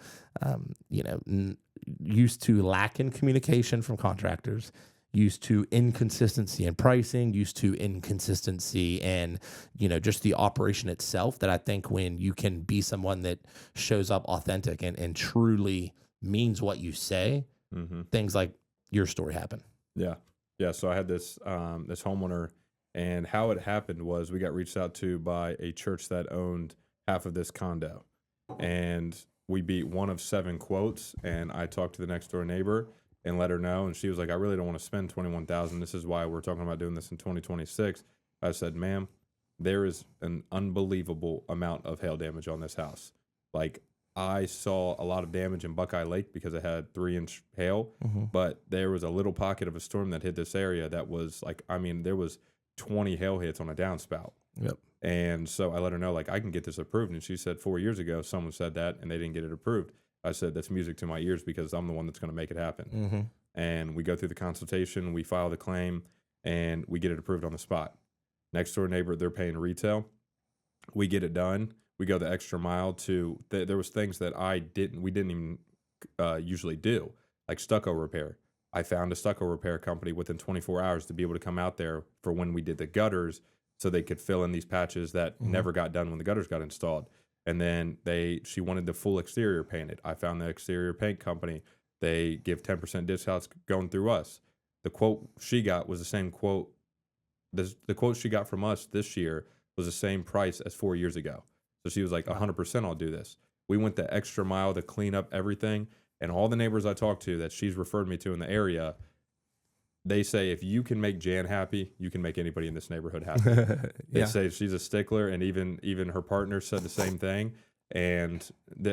used to lack in communication from contractors, used to inconsistency in pricing, used to inconsistency and, just the operation itself, that I think when you can be someone that shows up authentic and truly means what you say, things like your story happen. Yeah. Yeah. So I had this homeowner, and how it happened was we got reached out to by a church that owned half of this condo, and we beat one of 7 quotes. And I talked to the next door neighbor and let her know, and she was like, I really don't want to spend $21,000. This is why we're talking about doing this in 2026. I said, ma'am, there is an unbelievable amount of hail damage on this house. Like, I saw a lot of damage in Buckeye Lake because it had 3-inch hail, but there was a little pocket of a storm that hit this area that was like, there was 20 hail hits on a downspout. Yep. And so I let her know, like, I can get this approved. And she said 4 years ago, someone said that and they didn't get it approved. I said, that's music to my ears, because I'm the one that's going to make it happen. And we go through the consultation, we file the claim, and we get it approved on the spot. Next door neighbor, they're paying retail. We get it done. We go the extra mile to, there was things that we didn't even usually do, like stucco repair. I found a stucco repair company within 24 hours to be able to come out there for when we did the gutters, so they could fill in these patches that never got done when the gutters got installed. And then she wanted the full exterior painted. I found the exterior paint company. They give 10% discounts going through us. The quote she got was the same quote. The quote she got from us this year was the same price as 4 years ago. So she was like, 100% I'll do this. We went the extra mile to clean up everything. And all the neighbors I talked to that she's referred me to in the area, they say, if you can make Jan happy, you can make anybody in this neighborhood happy. They say she's a stickler, and even her partner said the same thing. And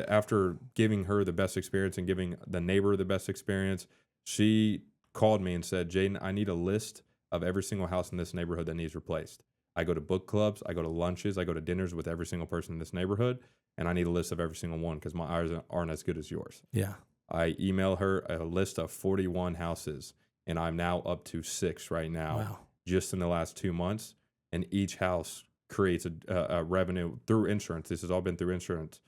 after giving her the best experience and giving the neighbor the best experience, she called me and said, Jaiden, I need a list of every single house in this neighborhood that needs replaced. I go to book clubs, I go to lunches, I go to dinners with every single person in this neighborhood, and I need a list of every single one because my eyes aren't as good as yours. Yeah. I email her a list of 41 houses, and I'm now up to 6 right now, Wow. just in the last 2 months. And each house creates a revenue through insurance. This has all been through insurance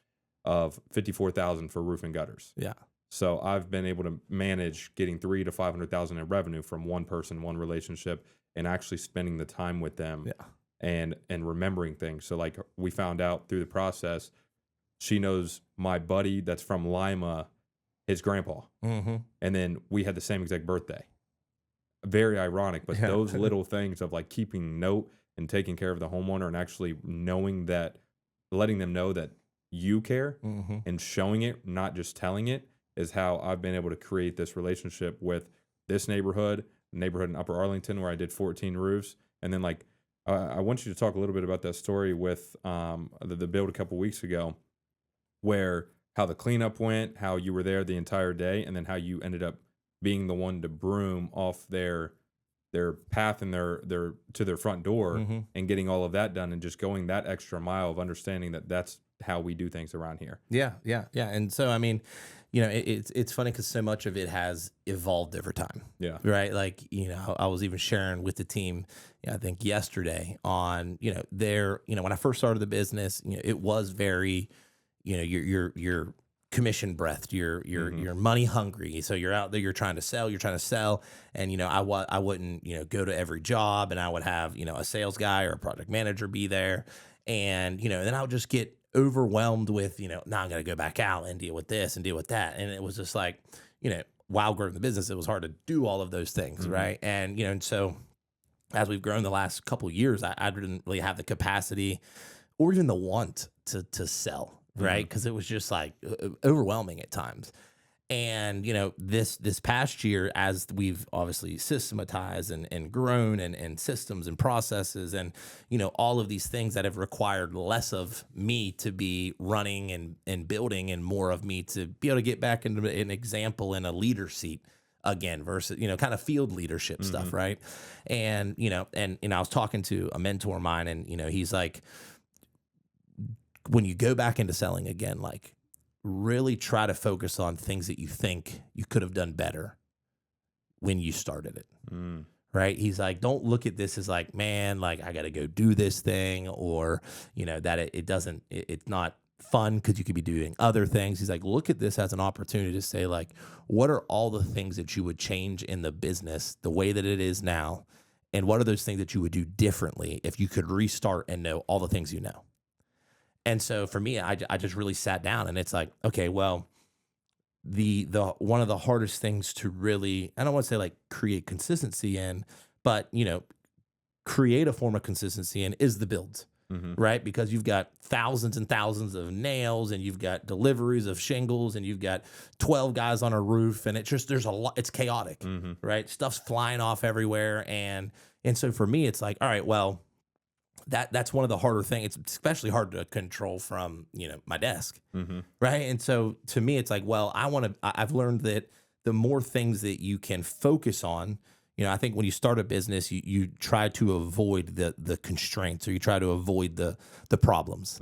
of $54,000 for roof and gutters. Yeah. So I've been able to manage getting $300,000 to $500,000 in revenue from one person, one relationship, and actually spending the time with them. Yeah. And remembering things. So like we found out through the process, she knows my buddy that's from Lima, his grandpa. Mm-hmm. And then we had the same exact birthday. Very ironic, but Yeah. those little things of like keeping note and taking care of the homeowner and actually knowing that, letting them know that you care Mm-hmm. and showing it, not just telling it, is how I've been able to create this relationship with this neighborhood in Upper Arlington where I did 14 roofs. And then like, I want you to talk a little bit about that story with the build a couple weeks ago, where how the cleanup went, how you were there the entire day, and then how you ended up being the one to broom off their path and their to their front door Mm-hmm. and getting all of that done and just going that extra mile of understanding that that's how we do things around here. Yeah. And so, I mean, it's funny because so much of it has evolved over time. Yeah. Right. Like, I was even sharing with the team, I think yesterday on, when I first started the business, it was very, you're commission breathed, you're money hungry. So you're out there, you're trying to sell. And, I wouldn't, go to every job, and I would have, a sales guy or a project manager be there. And, then I would just get overwhelmed with, now I'm going to go back out and deal with this and deal with that. And it was just like, while growing the business, it was hard to do all of those things. Mm-hmm. Right. And, and so as we've grown the last couple of years, I didn't really have the capacity or even the want to sell. Right. Because it was just like overwhelming at times. And, this past year, as we've obviously systematized and grown and systems and processes and, all of these things that have required less of me to be running and building and more of me to be able to get back into an example in a leader seat again versus, kind of field leadership stuff. Right. And, I was talking to a mentor of mine, and, he's like, when you go back into selling again, like, really try to focus on things that you think you could have done better when you started it. Right. He's like, don't look at this as like, man, like I got to go do this thing, or, that it's not fun because you could be doing other things. He's like, look at this as an opportunity to say, like, what are all the things that you would change in the business the way that it is now? And what are those things that you would do differently if you could restart and know all the things you know? And so for me, I just really sat down, and it's like, okay, well, the one of the hardest things to really, I don't want to say like create consistency in, but, create a form of consistency in is the builds, right? Because you've got thousands and thousands of nails, and you've got deliveries of shingles, and you've got 12 guys on a roof, and it's just, there's a lot, it's chaotic, right? Stuff's flying off everywhere. And so for me, it's like, all right, well, that's one of the harder things. It's especially hard to control from, my desk. Right. And so to me, it's like, well, I've learned that the more things that you can focus on, I think when you start a business, you try to avoid the constraints, or you try to avoid the problems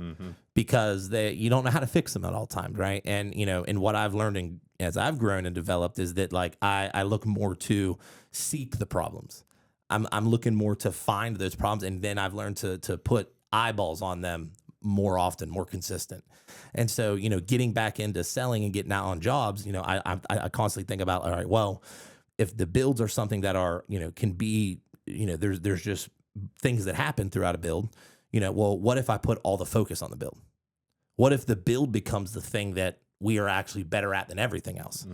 because you don't know how to fix them at all times. Right. And, and what I've learned as I've grown and developed is that like, I look more to seek the problems. I'm looking more to find those problems, and then I've learned to put eyeballs on them more often, more consistent. And so, getting back into selling and getting out on jobs, I constantly think about, all right, well, if the builds are something that are, can be, there's just things that happen throughout a build, well, what if I put all the focus on the build? What if the build becomes the thing that we are actually better at than everything else?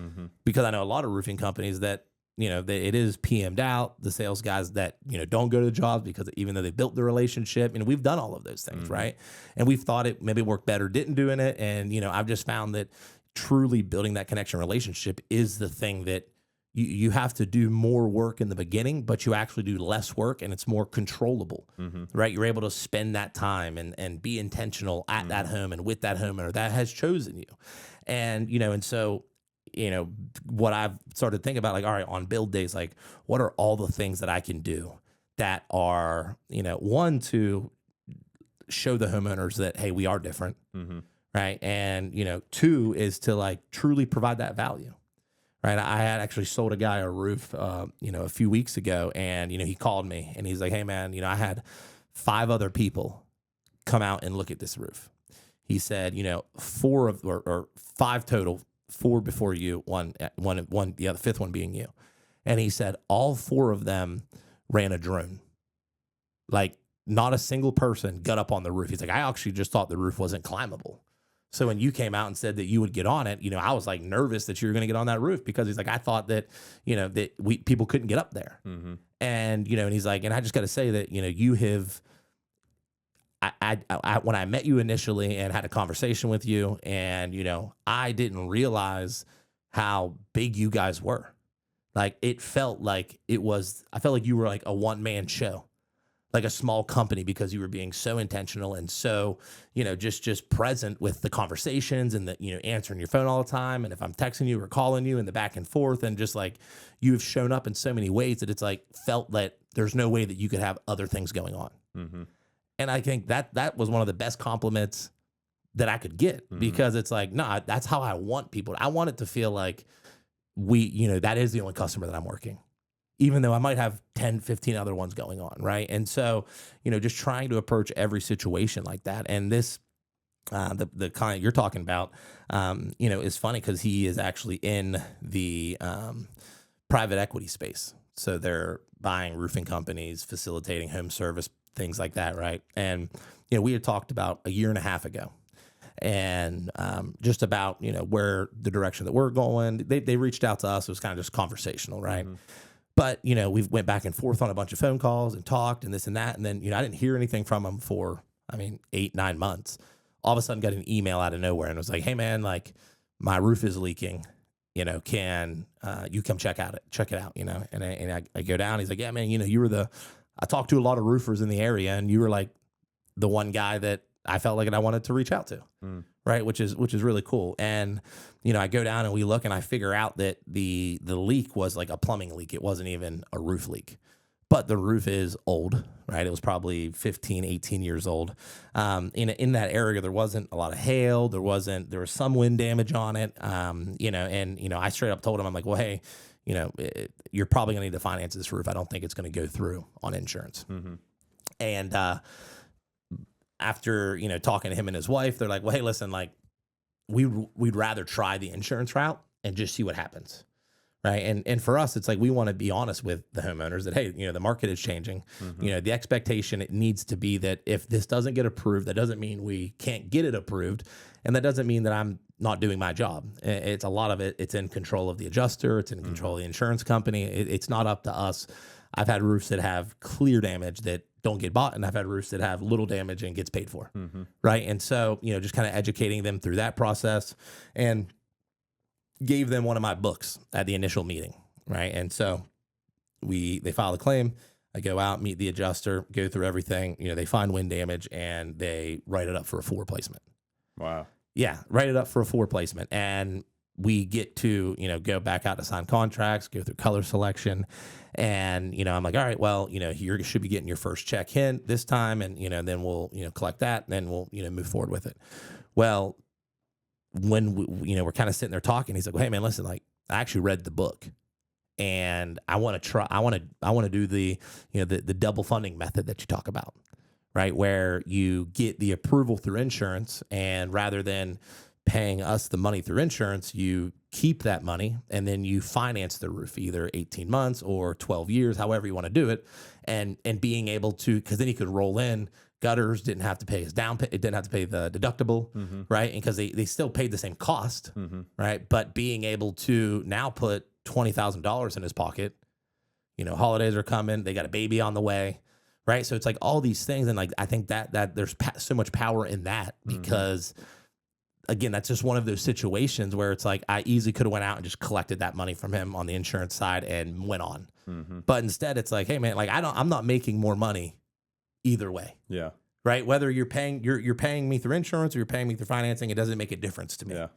Because I know a lot of roofing companies that, it is PM'd out, the sales guys that, don't go to the jobs because even though they built the relationship, we've done all of those things, right? And we've thought it maybe worked better, didn't doing it. And, I've just found that truly building that connection relationship is the thing that you have to do more work in the beginning, but you actually do less work and it's more controllable, right? You're able to spend that time and be intentional at that home and with that homeowner that has chosen you. And, and so, what I've started thinking about, like, all right, on build days, like, what are all the things that I can do that are, one, to show the homeowners that, hey, we are different, right? And, two is to like truly provide that value. Right. I had actually sold a guy a roof, a few weeks ago, and, he called me and he's like, hey man, I had 5 other people come out and look at this roof. He said, 4 of, or 5 total, 4 before you, one, the 5th one being you. And he said, all 4 of them ran a drone. Like, not a single person got up on the roof. He's like, I actually just thought the roof wasn't climbable. So when you came out and said that you would get on it, I was like nervous that you were going to get on that roof, because he's like, I thought that, people couldn't get up there. And, and he's like, and I just got to say that, you have, when I met you initially and had a conversation with you, and, I didn't realize how big you guys were. Like, I felt like you were like a one-man show, like a small company, because you were being so intentional and so, just present with the conversations and the, answering your phone all the time. And if I'm texting you or calling you, and the back and forth, and just like, you've shown up in so many ways that it's like felt that there's no way that you could have other things going on. And I think that was one of the best compliments that I could get, because it's like, no, that's how I want people. I want it to feel like that is the only customer that I'm working, even though I might have 10, 15 other ones going on. Right. And so, just trying to approach every situation like that. And this, the client you're talking about, is funny, because he is actually in the private equity space. So they're buying roofing companies, facilitating home service, things like that. Right. And, we had talked about a year and a half ago, and just about, where the direction that we're going. They reached out to us. It was kind of just conversational. Right. But, we went back and forth on a bunch of phone calls and talked and this and that. And then, I didn't hear anything from him for, 8, 9 months. All of a sudden got an email out of nowhere, and it was like, hey man, like, my roof is leaking, can you come check it out, and I go down. He's like, yeah, man, I talked to a lot of roofers in the area, and you were like the one guy that I felt like I wanted to reach out to. Right. Which is really cool. And, I go down and we look, and I figure out that the leak was like a plumbing leak. It wasn't even a roof leak, but the roof is old, right? It was probably 15, 18 years old. In that area, there wasn't a lot of hail. There was some wind damage on it. I straight up told him, I'm like, well, hey, you're probably gonna need to finance this roof. I don't think it's going to go through on insurance. And, after, talking to him and his wife, they're like, well, hey, listen, like, we'd rather try the insurance route and just see what happens. Right. And for us, it's like, we want to be honest with the homeowners that, hey, the market is changing. The expectation, it needs to be that if this doesn't get approved, that doesn't mean we can't get it approved. And that doesn't mean that I'm not doing my job. It's a lot of it. It's in control of the adjuster. It's in control of the insurance company. It's not up to us. I've had roofs that have clear damage that don't get bought, and I've had roofs that have little damage and gets paid for. Right. And so, just kind of educating them through that process, and gave them one of my books at the initial meeting. Right. And so they file a claim. I go out, meet the adjuster, go through everything. They find wind damage, and they write it up for a full replacement. Wow. Yeah. Write it up for a full replacement. And we get to, go back out to sign contracts, go through color selection. And, I'm like, all right, well, you should be getting your first check in this time. And, then we'll, collect that, and then we'll, move forward with it. Well, when we're kind of sitting there talking, he's like, well, hey man, listen, like, I actually read the book, and I want to do the, the double funding method that you talk about, right? Where you get the approval through insurance, and rather than paying us the money through insurance, you keep that money, and then you finance the roof either 18 months or 12 years, however you want to do it. And being able to, because then he could roll in gutters, didn't have to pay his down payment, didn't have to pay the deductible, right? And because they still paid the same cost, right? But being able to now put $20,000 in his pocket, holidays are coming, they got a baby on the way, right? So it's like all these things. And like, I think that there's so much power in that, because again, that's just one of those situations where it's like I easily could have went out and just collected that money from him on the insurance side and went on. But instead it's like, hey man, like I'm not making more money either way. Yeah. Right? Whether you're paying me through insurance or you're paying me through financing, it doesn't make a difference to me. Yeah.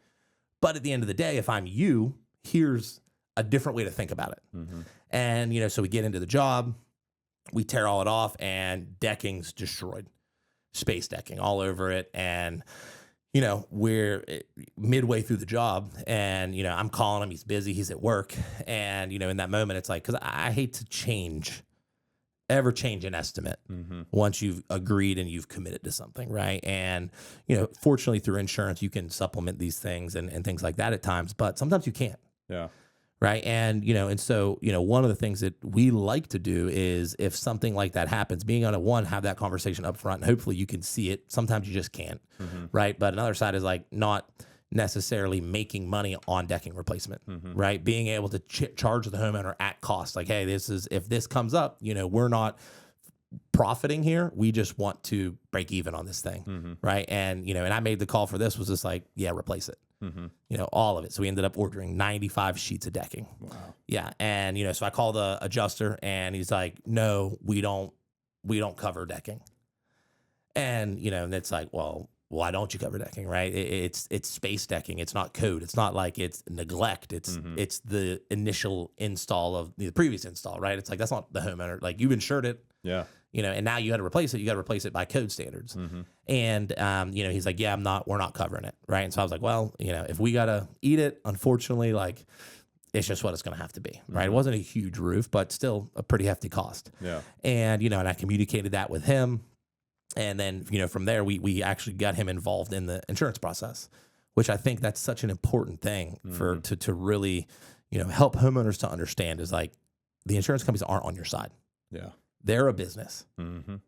But at the end of the day, if I'm you, here's a different way to think about it. And, you know, so we get into the job, we tear all it off, and decking's destroyed. Space decking all over it. And, you know, we're midway through the job, and, you know, I'm calling him, he's busy, he's at work. And, you know, in that moment, it's like, because I hate to ever change an estimate once you've agreed and you've committed to something, right? And, you know, fortunately through insurance, you can supplement these things and things like that at times, but sometimes you can't. Yeah. Right. And, you know, and so, you know, one of the things that we like to do is if something like that happens, being on have that conversation up front, and hopefully you can see it. Sometimes you just can't. Right. But another side is like not necessarily making money on decking replacement, right? Being able to charge the homeowner at cost. Like, hey, if this comes up, you know, we're not profiting here. We just want to break even on this thing. Right. And, you know, and I made the call for this was just like, yeah, replace it. You know, all of it. So we ended up ordering 95 sheets of decking. Wow. Yeah. And, you know, so I called the adjuster and he's like, no, we don't cover decking. And, you know, and it's like, well, why don't you cover decking, right? It's space decking. It's not code. It's not like it's neglect. It's the initial install of the previous install, right? It's like, that's not the homeowner. Like, you've insured it. Yeah. You know, and now you got to replace it. You got to replace it by code standards. And, you know, he's like, yeah, we're not covering it. Right. And so I was like, well, you know, if we got to eat it, unfortunately, like, it's just what it's going to have to be. Right. It wasn't a huge roof, but still a pretty hefty cost. Yeah. And, you know, and I communicated that with him. And then, you know, from there, we actually got him involved in the insurance process, which I think that's such an important thing to really, you know, help homeowners to understand is like the insurance companies aren't on your side. Yeah. They're a business,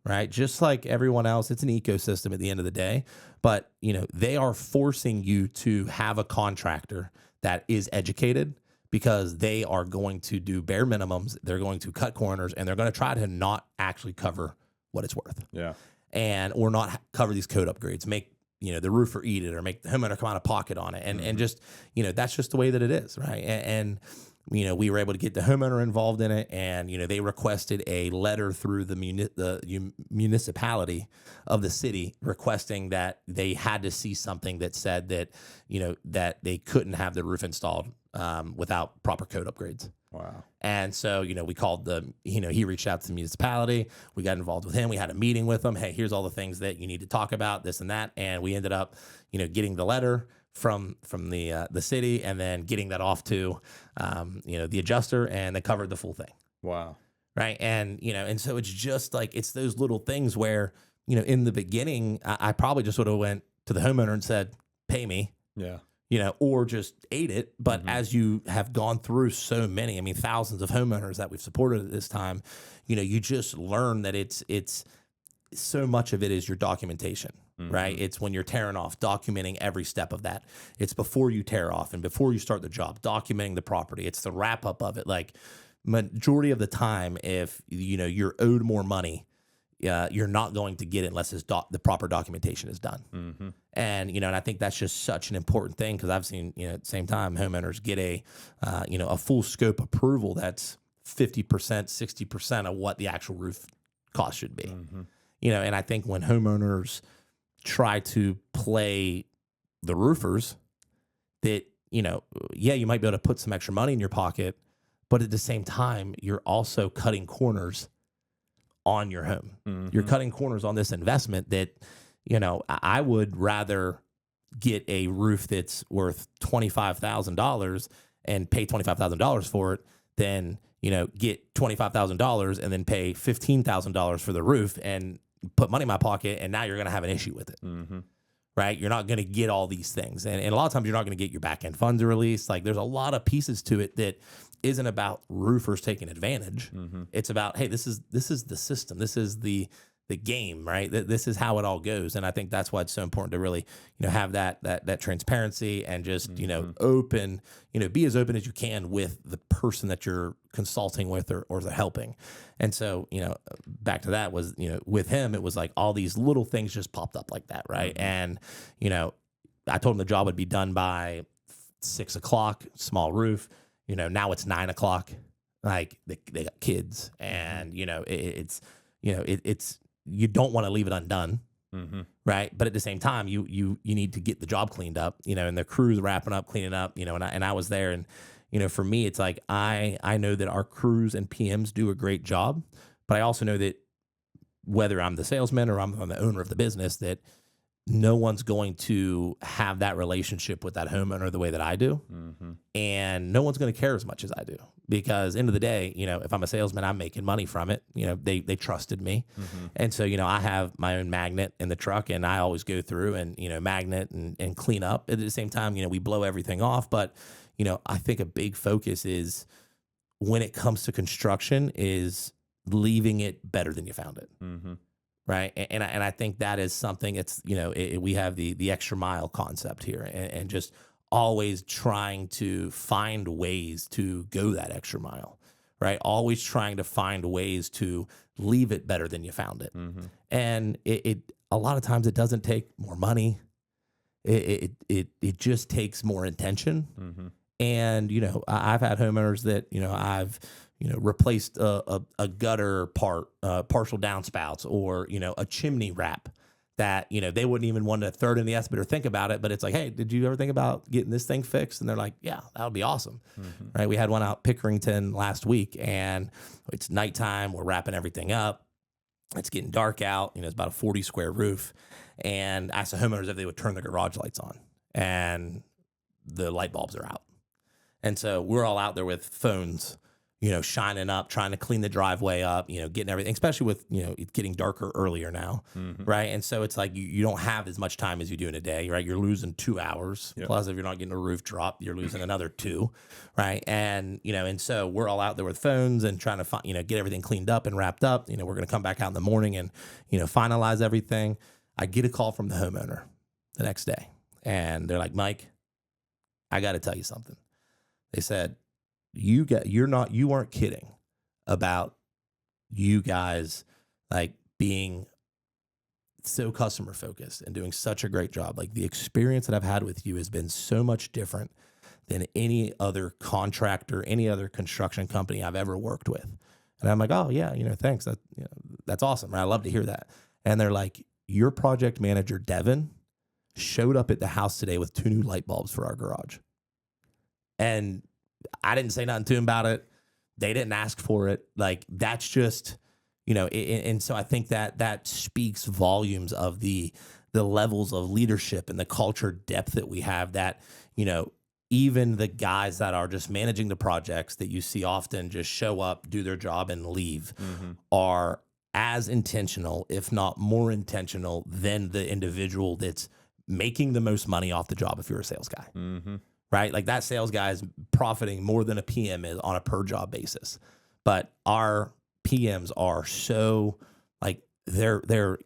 right? Just like everyone else, it's an ecosystem at the end of the day. But, you know, they are forcing you to have a contractor that is educated because they are going to do bare minimums. They're going to cut corners and they're going to try to not actually cover what it's worth. Yeah. Or not cover these code upgrades, make, you know, the roofer eat it or make the homeowner come out of pocket on it. And just, you know, that's just the way that it is. Right. And you know, we were able to get the homeowner involved in it, and, you know, they requested a letter through the municipality of the city requesting that they had to see something that said that, you know, that they couldn't have the roof installed without proper code upgrades. Wow. And so, you know, we called he reached out to the municipality. We got involved with him. We had a meeting with him. Hey, here's all the things that you need to talk about, this and that. And we ended up, you know, getting the letter from the city and then getting that off to, you know, the adjuster, and they covered the full thing. Wow. Right. And, you know, and so it's just like, it's those little things where, you know, in the beginning, I probably just would have went to the homeowner and said, pay me. Yeah. You know, or just ate it. But as you have gone through so many, I mean, thousands of homeowners that we've supported at this time, you know, you just learn that it's so much of it is your documentation, right? It's when you're tearing off, documenting every step of that. It's before you tear off and before you start the job, documenting the property. It's the wrap up of it. Like, majority of the time, if, you know, you're owed more money, you're not going to get it unless the proper documentation is done. And, you know, and I think that's just such an important thing, because I've seen, you know, at the same time, homeowners get you know, a full scope approval that's 50%, 60% of what the actual roof cost should be. You know, and I think when homeowners try to play the roofers, that, you know, yeah, you might be able to put some extra money in your pocket, but at the same time, you're also cutting corners on your home. You're cutting corners on this investment that, you know, I would rather get a roof that's worth $25,000 and pay $25,000 for it than, you know, get $25,000 and then pay $15,000 for the roof and put money in my pocket, and now you're going to have an issue with it. Right? You're not going to get all these things. And a lot of times you're not going to get your back end funds released. Like, there's a lot of pieces to it that isn't about roofers taking advantage. It's about, hey, this is the system. This is the game, right? This is how it all goes. And I think that's why it's so important to really, you know, have that transparency and just, you know, open, you know, be as open as you can with the person that you're consulting with or they're helping. And so, you know, back to that was, you know, with him, it was like all these little things just popped up like that. Right. And, you know, I told them the job would be done by 6 o'clock, small roof. Now it's 9 o'clock. Like they got kids, and it's you don't want to leave it undone, right? But at the same time, you need to get the job cleaned up, and the crew's wrapping up, cleaning up, and I was there, and for me, it's like I know that our crews and PMs do a great job, but I also know that whether I'm the salesman or I'm the owner of the business, that no one's going to have that relationship with that homeowner the way that I do. And no one's going to care as much as I do, because end of the day, if I'm a salesman, I'm making money from it. They trusted me. And so, I have my own magnet in the truck, and I always go through and, magnet and clean up. At the same time, we blow everything off. But, I think a big focus is, when it comes to construction, is leaving it better than you found it. Right. And I think that is something. It's, we have the extra mile concept here, and just always trying to find ways to go that extra mile, right? Always trying to find ways to leave it better than you found it. And it a lot of times it doesn't take more money. It just takes more intention. And, I've had homeowners that, I've replaced a gutter part, partial downspouts, or, a chimney wrap that, they wouldn't even want to throw it in the estimate or think about it. But it's like, hey, did you ever think about getting this thing fixed? And they're like, yeah, that would be awesome. Right. We had one out Pickerington last week, and it's nighttime. We're wrapping everything up. It's getting dark out. It's about a 40 square roof. And I asked the homeowners if they would turn the garage lights on, and the light bulbs are out. And so we're all out there with phones, shining up, trying to clean the driveway up, getting everything, especially with, it's getting darker earlier now. Right. And so it's like, you don't have as much time as you do in a day, right? You're losing 2 hours. Plus, if you're not getting a roof drop, you're losing another 2. Right. And, and so we're all out there with phones and trying to find, get everything cleaned up and wrapped up. We're going to come back out in the morning and, finalize everything. I get a call from the homeowner the next day, and they're like, Mike, I got to tell you something. They said, you weren't kidding about you guys like being so customer focused and doing such a great job. Like, the experience that I've had with you has been so much different than any other contractor, any other construction company I've ever worked with. And I'm like, oh yeah, thanks. That's awesome. I love to hear that. And they're like, your project manager, Devin, showed up at the house today with 2 new light bulbs for our garage. And I didn't say nothing to him about it. They didn't ask for it. Like, that's just, and so I think that speaks volumes of the levels of leadership and the culture depth that we have, that, even the guys that are just managing the projects that you see often just show up, do their job, and leave, are as intentional, if not more intentional, than the individual that's making the most money off the job if you're a sales guy. Right? Like, that sales guy is profiting more than a PM is on a per job basis. But our PMs are so, like, they're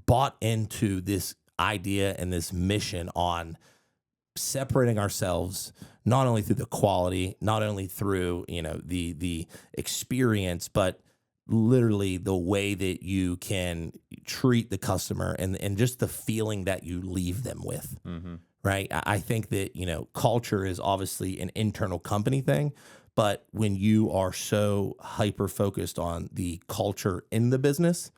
bought into this idea and this mission on separating ourselves, not only through the quality, not only through, the experience, but literally the way that you can treat the customer, and just the feeling that you leave them with. Right. I think that, culture is obviously an internal company thing, but when you are so hyper focused on the culture in the business,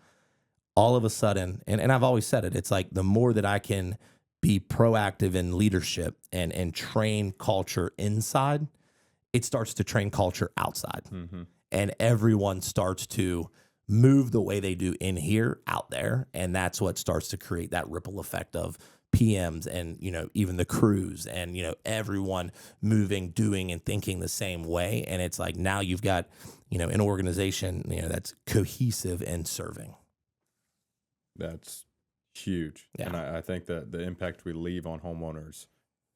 all of a sudden, and I've always said it, it's like, the more that I can be proactive in leadership and train culture inside, it starts to train culture outside. And everyone starts to move the way they do in here out there. And that's what starts to create that ripple effect of PMs and, even the crews and, everyone moving, doing, and thinking the same way. And it's like, now you've got, an organization, that's cohesive and serving. That's huge. Yeah. And I think that the impact we leave on homeowners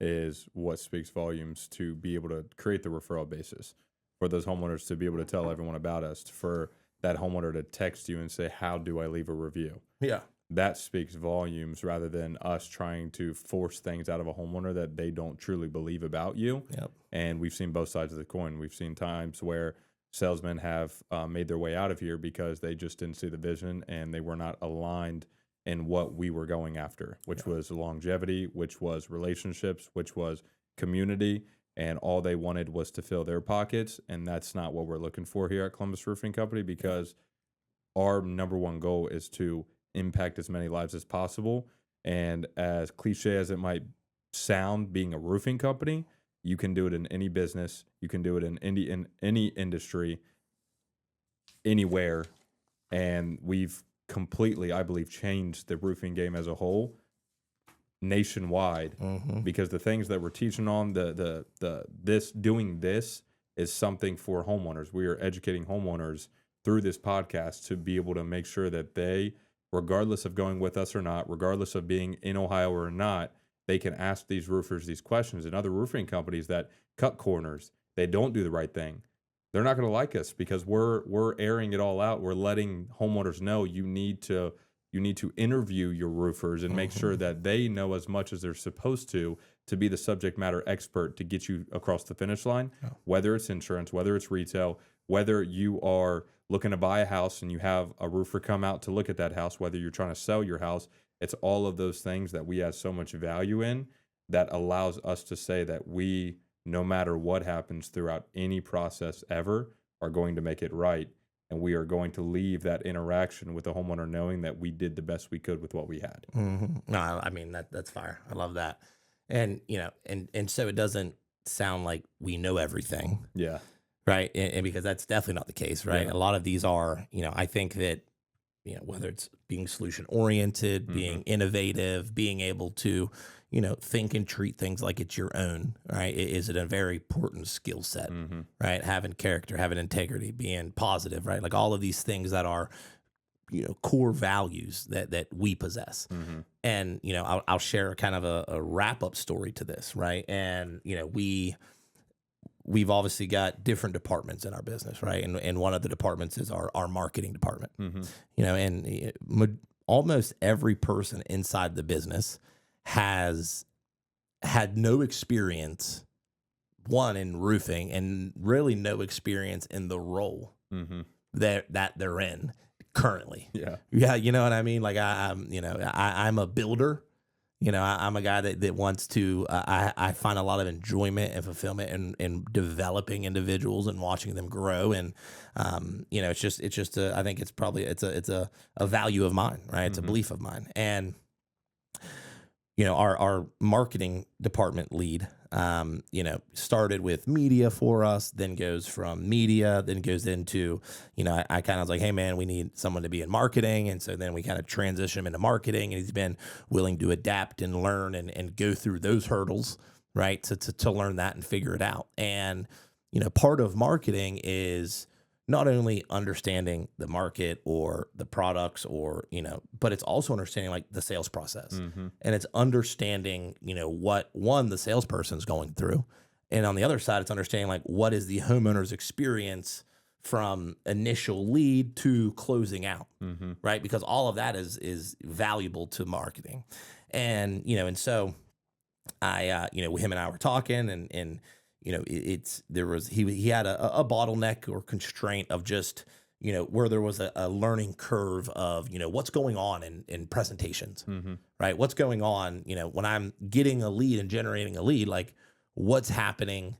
is what speaks volumes to be able to create the referral basis for those homeowners to be able to tell everyone about us, for that homeowner to text you and say, how do I leave a review? Yeah. That speaks volumes, rather than us trying to force things out of a homeowner that they don't truly believe about you. And we've seen both sides of the coin. We've seen times where salesmen have made their way out of here because they just didn't see the vision and they were not aligned in what we were going after, which was longevity, which was relationships, which was community, and all they wanted was to fill their pockets. And that's not what we're looking for here at Columbus Roofing Company, because our number one goal is to impact as many lives as possible. And as cliche as it might sound, being a roofing company, you can do it in any business, you can do it in any industry, anywhere. And we've completely, I believe, changed the roofing game as a whole nationwide, because the things that we're teaching on doing this is something for homeowners. We are educating homeowners through this podcast to be able to make sure that they, regardless of going with us or not, regardless of being in Ohio or not, they can ask these roofers these questions. And other roofing companies that cut corners, they don't do the right thing, they're not going to like us, because we're airing it all out. We're letting homeowners know you need to interview your roofers and make sure that they know as much as they're supposed to be the subject matter expert to get you across the finish line, whether it's insurance, whether it's retail, whether you are looking to buy a house and you have a roofer come out to look at that house, whether you're trying to sell your house. It's all of those things that we have so much value in that allows us to say that we, no matter what happens throughout any process ever, are going to make it right. And we are going to leave that interaction with the homeowner knowing that we did the best we could with what we had. No, I mean, that's fire. I love that. And, and so it doesn't sound like we know everything. Yeah. Right. And because that's definitely not the case. Right. Yeah. A lot of these are, I think that, whether it's being solution oriented, being innovative, being able to, think and treat things like it's your own, right? Is it a very important skill set, right? Having character, having integrity, being positive, right? Like all of these things that are, core values that we possess. And, I'll share kind of a wrap up story to this, right? And, we've obviously got different departments in our business, right? And one of the departments is our marketing department, and almost every person inside the business has had no experience, one, in roofing, and really no experience in the role that they're in currently. Yeah. You know what I mean? Like I'm a builder. I'm a guy that wants to, I find a lot of enjoyment and fulfillment in developing individuals and watching them grow. And, it's just I think it's a value of mine, right? It's a belief of mine. And, our marketing department lead, started with media for us, then goes from media, then goes into, I kind of was like, hey man, we need someone to be in marketing. And so then we kind of transition him into marketing, and he's been willing to adapt and learn and go through those hurdles, right? To learn that and figure it out. And, part of marketing is not only understanding the market or the products or, but it's also understanding like the sales process, and it's understanding, what the salesperson's going through. And on the other side, it's understanding like what is the homeowner's experience from initial lead to closing out, right? Because all of that is valuable to marketing. And, and so I, him and I were talking and, he had a bottleneck or constraint of just, where there was a learning curve of, what's going on in presentations, right? What's going on, when I'm getting a lead and generating a lead, like what's happening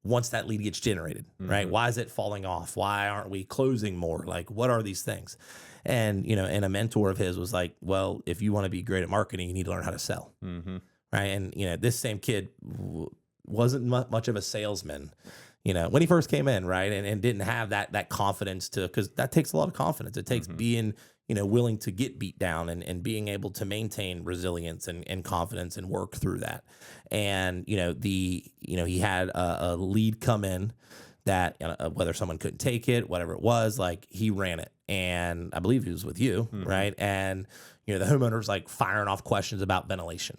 once that lead gets generated, right? Why is it falling off? Why aren't we closing more? Like, what are these things? And, and a mentor of his was like, well, if you want to be great at marketing, you need to learn how to sell, right? And, this same kid wasn't much of a salesman, when he first came in, right? And didn't have that confidence because that takes a lot of confidence. It takes being, willing to get beat down and being able to maintain resilience and confidence and work through that. And, he had a lead come in that whether someone couldn't take it, whatever it was, like he ran it. And I believe he was with you, right? And, the homeowner's like firing off questions about ventilation.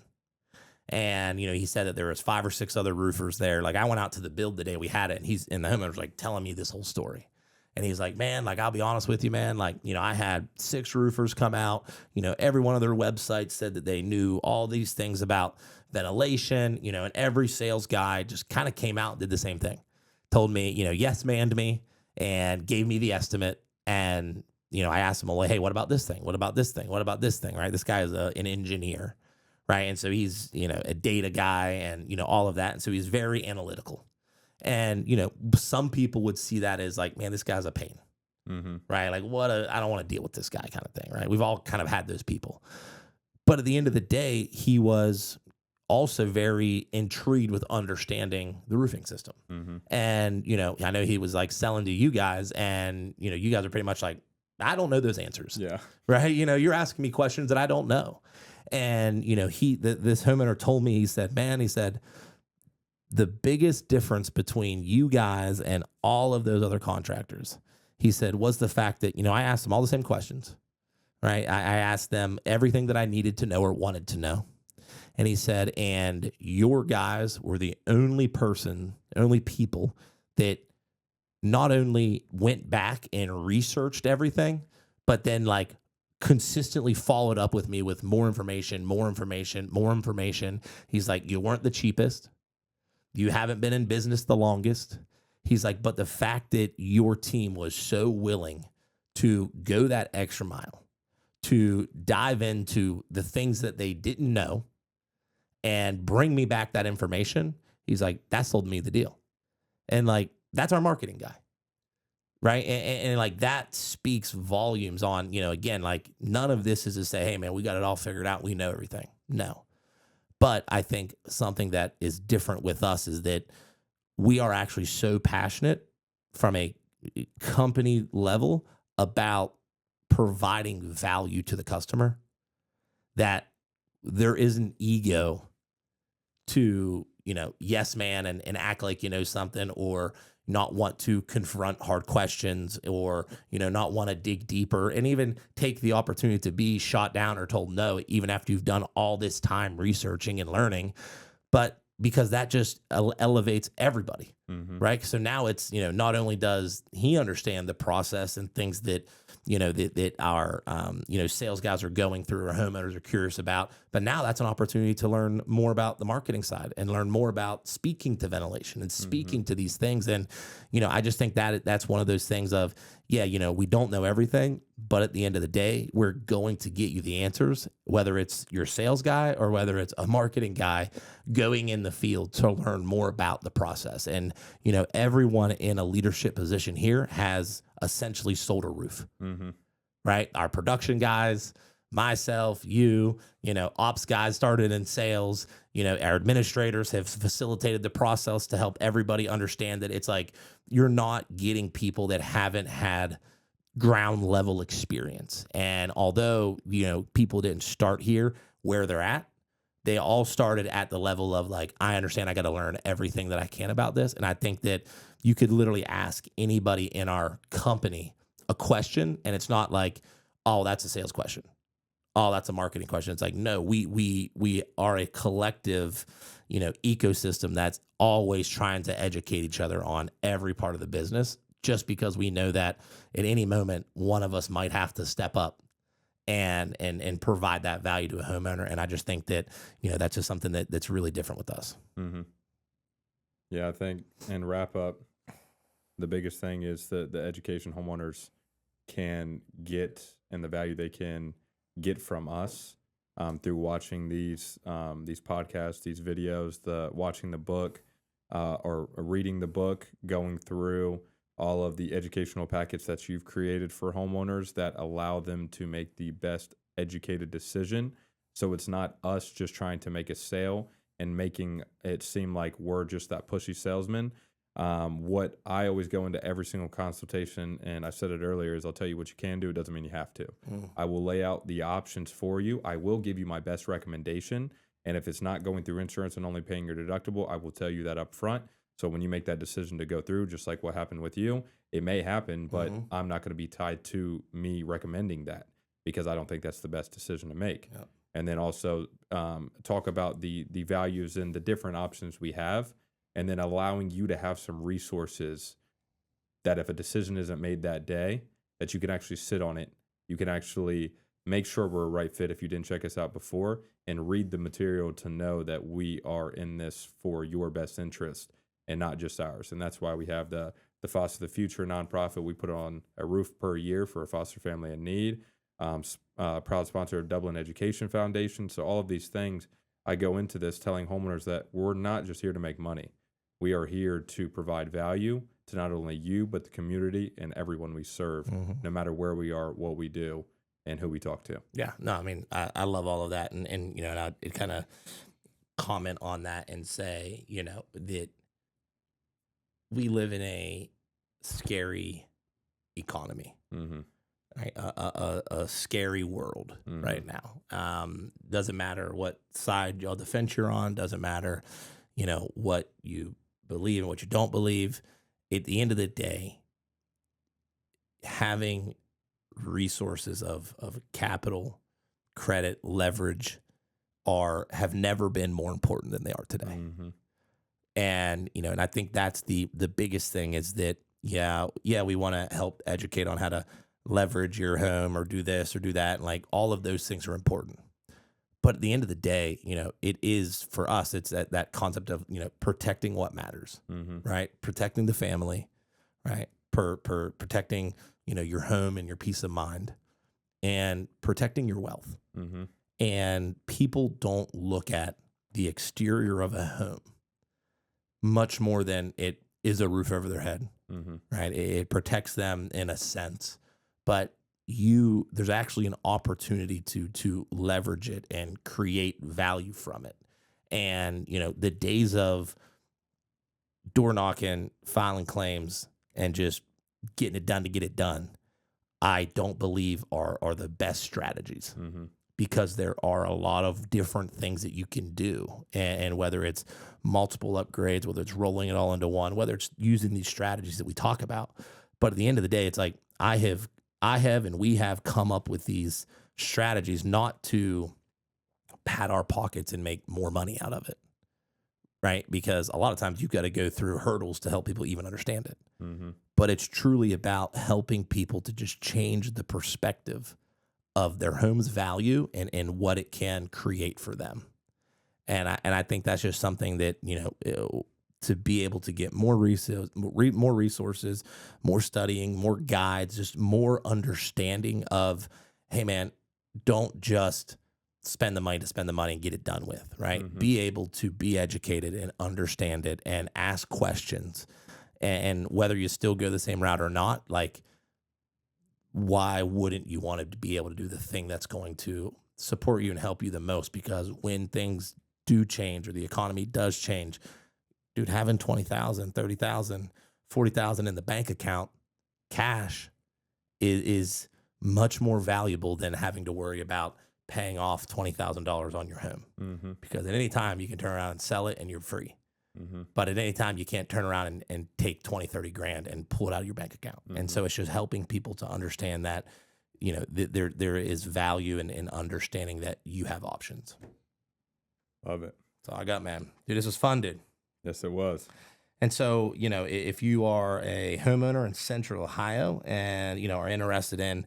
And, he said that there was 5 or 6 other roofers there. Like I went out to the build the day we had it, and the homeowner's like telling me this whole story. And he's like, man, like, I'll be honest with you, man. Like, I had 6 roofers come out, every one of their websites said that they knew all these things about ventilation, and every sales guy just kind of came out and did the same thing. Told me, yes, manned me and gave me the estimate. And, I asked him, well, hey, what about this thing? What about this thing? What about this thing? Right. This guy is an engineer. Right. And so he's, a data guy and, all of that. And so he's very analytical. And, some people would see that as like, man, this guy's a pain. Right. Like I don't want to deal with this guy kind of thing. Right. We've all kind of had those people. But at the end of the day, he was also very intrigued with understanding the roofing system. And, I know he was like selling to you guys and, you guys are pretty much like, I don't know those answers. Yeah. Right. You're asking me questions that I don't know. And, this homeowner told me, he said, the biggest difference between you guys and all of those other contractors, he said, was the fact that, I asked them all the same questions, right? I asked them everything that I needed to know or wanted to know. And he said, and your guys were the only people that not only went back and researched everything, but then like consistently followed up with me with more information. He's like, you weren't the cheapest. You haven't been in business the longest. He's like, but the fact that your team was so willing to go that extra mile, to dive into the things that they didn't know and bring me back that information, he's like, that sold me the deal. And like, that's our marketing guy. Right. And like that speaks volumes on, again, like none of this is to say, hey, man, we got it all figured out. We know everything. No. But I think something that is different with us is that we are actually so passionate from a company level about providing value to the customer that there is an ego to, yes, man, and act like you know something or not want to confront hard questions or, not want to dig deeper and even take the opportunity to be shot down or told no, even after you've done all this time researching and learning. But because that just elevates everybody, right? So now it's, not only does he understand the process and things that, that our, sales guys are going through or homeowners are curious about, but now that's an opportunity to learn more about the marketing side and learn more about speaking to ventilation and speaking to these things. And, I just think that that's one of those things of, yeah, we don't know everything, but at the end of the day, we're going to get you the answers, whether it's your sales guy or whether it's a marketing guy going in the field to learn more about the process. And, everyone in a leadership position here has essentially sold a roof, right? Our production guys, myself, you, ops guys started in sales, our administrators have facilitated the process to help everybody understand that it's like, you're not getting people that haven't had ground level experience. And although, people didn't start here where they're at, they all started at the level of like, I understand I got to learn everything that I can about this. And I think that you could literally ask anybody in our company a question and it's not like, oh, that's a sales question. Oh, that's a marketing question. It's like, no, we are a collective, ecosystem that's always trying to educate each other on every part of the business, just because we know that at any moment, one of us might have to step up and provide that value to a homeowner. And I just think that, that's just something that's really different with us. Yeah, I think, and wrap up, the biggest thing is the education homeowners can get and the value they can get from us through watching these podcasts, these videos, watching the book or reading the book, going through all of the educational packets that you've created for homeowners that allow them to make the best educated decision. So it's not us just trying to make a sale and making it seem like we're just that pushy salesman. What I always go into every single consultation, and I said it earlier, is I'll tell you what you can do. It doesn't mean you have to. I will lay out the options for you. I will give you my best recommendation. And if it's not going through insurance and only paying your deductible, I will tell you that up front. So when you make that decision to go through, just like what happened with you, it may happen, but I'm not going to be tied to me recommending that because I don't think that's the best decision to make. Yep. And then also talk about the values and the different options we have, and then allowing you to have some resources that if a decision isn't made that day, that you can actually sit on it. You can actually make sure we're a right fit if you didn't check us out before, and read the material to know that we are in this for your best interest and not just ours. And that's why we have the the Foster the Future nonprofit. We put on a roof per year for a foster family in need. Proud sponsor of Dublin Education Foundation. So all of these things, I go into this telling homeowners that we're not just here to make money. We are here to provide value to not only you, but the community and everyone we serve, no matter where we are, what we do, and who we talk to. Yeah, no, I mean, I love all of that. And you know, and I'd kind of comment on that and say, you know, that we live in a scary economy, right? A scary world right now. Doesn't matter what side of the fence you're on. Doesn't matter, you know, what you believe and what you don't believe. At the end of the day, having resources of capital, credit, leverage have never been more important than they are today. And, you know, and I think that's the biggest thing is that, yeah, we want to help educate on how to leverage your home or do this or do that. And like all of those things are important. But at the end of the day, you know, it is for us, it's that concept of, you know, protecting what matters, right? Protecting the family, right? Protecting, you know, your home and your peace of mind and protecting your wealth. And people don't look at the exterior of a home much more than it is a roof over their head, right? It protects them in a sense, but there's actually an opportunity to leverage it and create value from it. And, you know, the days of door knocking, filing claims, and just getting it done to get it done, I don't believe are the best strategies. Because there are a lot of different things that you can do. And whether it's multiple upgrades, whether it's rolling it all into one, whether it's using these strategies that we talk about. But at the end of the day, it's like I have and we have come up with these strategies not to pad our pockets and make more money out of it, right? Because a lot of times you've got to go through hurdles to help people even understand it. But it's truly about helping people to just change the perspective of their home's value and what it can create for them. And I think that's just something that, you know, to be able to get more resources, more studying, more guides, just more understanding of, hey man, don't just spend the money to spend the money and get it done with, right? Be able to be educated and understand it and ask questions. And whether you still go the same route or not, like, why wouldn't you want to be able to do the thing that's going to support you and help you the most? Because when things do change or the economy does change, dude, having 20,000, 30,000, 40,000 in the bank account, cash is much more valuable than having to worry about paying off $20,000 on your home. Because at any time you can turn around and sell it and you're free. But at any time you can't turn around and take 20, 30 grand and pull it out of your bank account. And so it's just helping people to understand that, you know, there is value in understanding that you have options. Love it. So I got, man. Dude, this was fun, dude. Yes, it was. And so, you know, if you are a homeowner in Central Ohio and, you know, are interested in,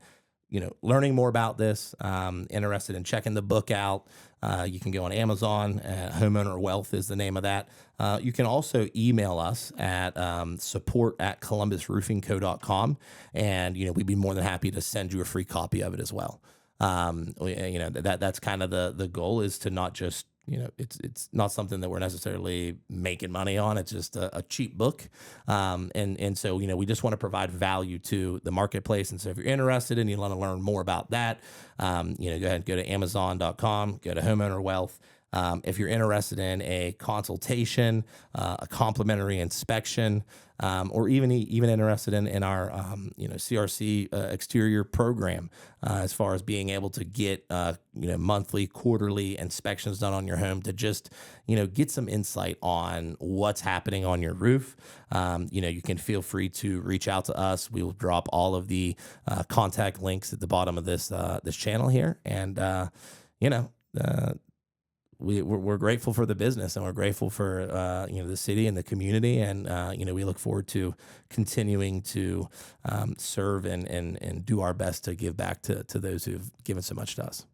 you know, learning more about this, interested in checking the book out, you can go on Amazon. Homeowner Wealth is the name of that. You can also email us at support@columbusroofingco.com. And, you know, we'd be more than happy to send you a free copy of it as well. You know, that's kind of the goal is to not just, you know, it's not something that we're necessarily making money on. It's just a cheap book. And so, you know, we just want to provide value to the marketplace. And so if you're interested and you want to learn more about that, you know, go ahead and go to Amazon.com, go to Homeowner Wealth. If you're interested in a consultation, a complimentary inspection, or even interested in our you know, CRC exterior program, as far as being able to get you know, monthly, quarterly inspections done on your home to just, you know, get some insight on what's happening on your roof. You know, you can feel free to reach out to us. We will drop all of the contact links at the bottom of this channel here, and you know. We're grateful for the business, and we're grateful for you know, the city and the community, and you know, we look forward to continuing to serve and do our best to give back to those who've given so much to us.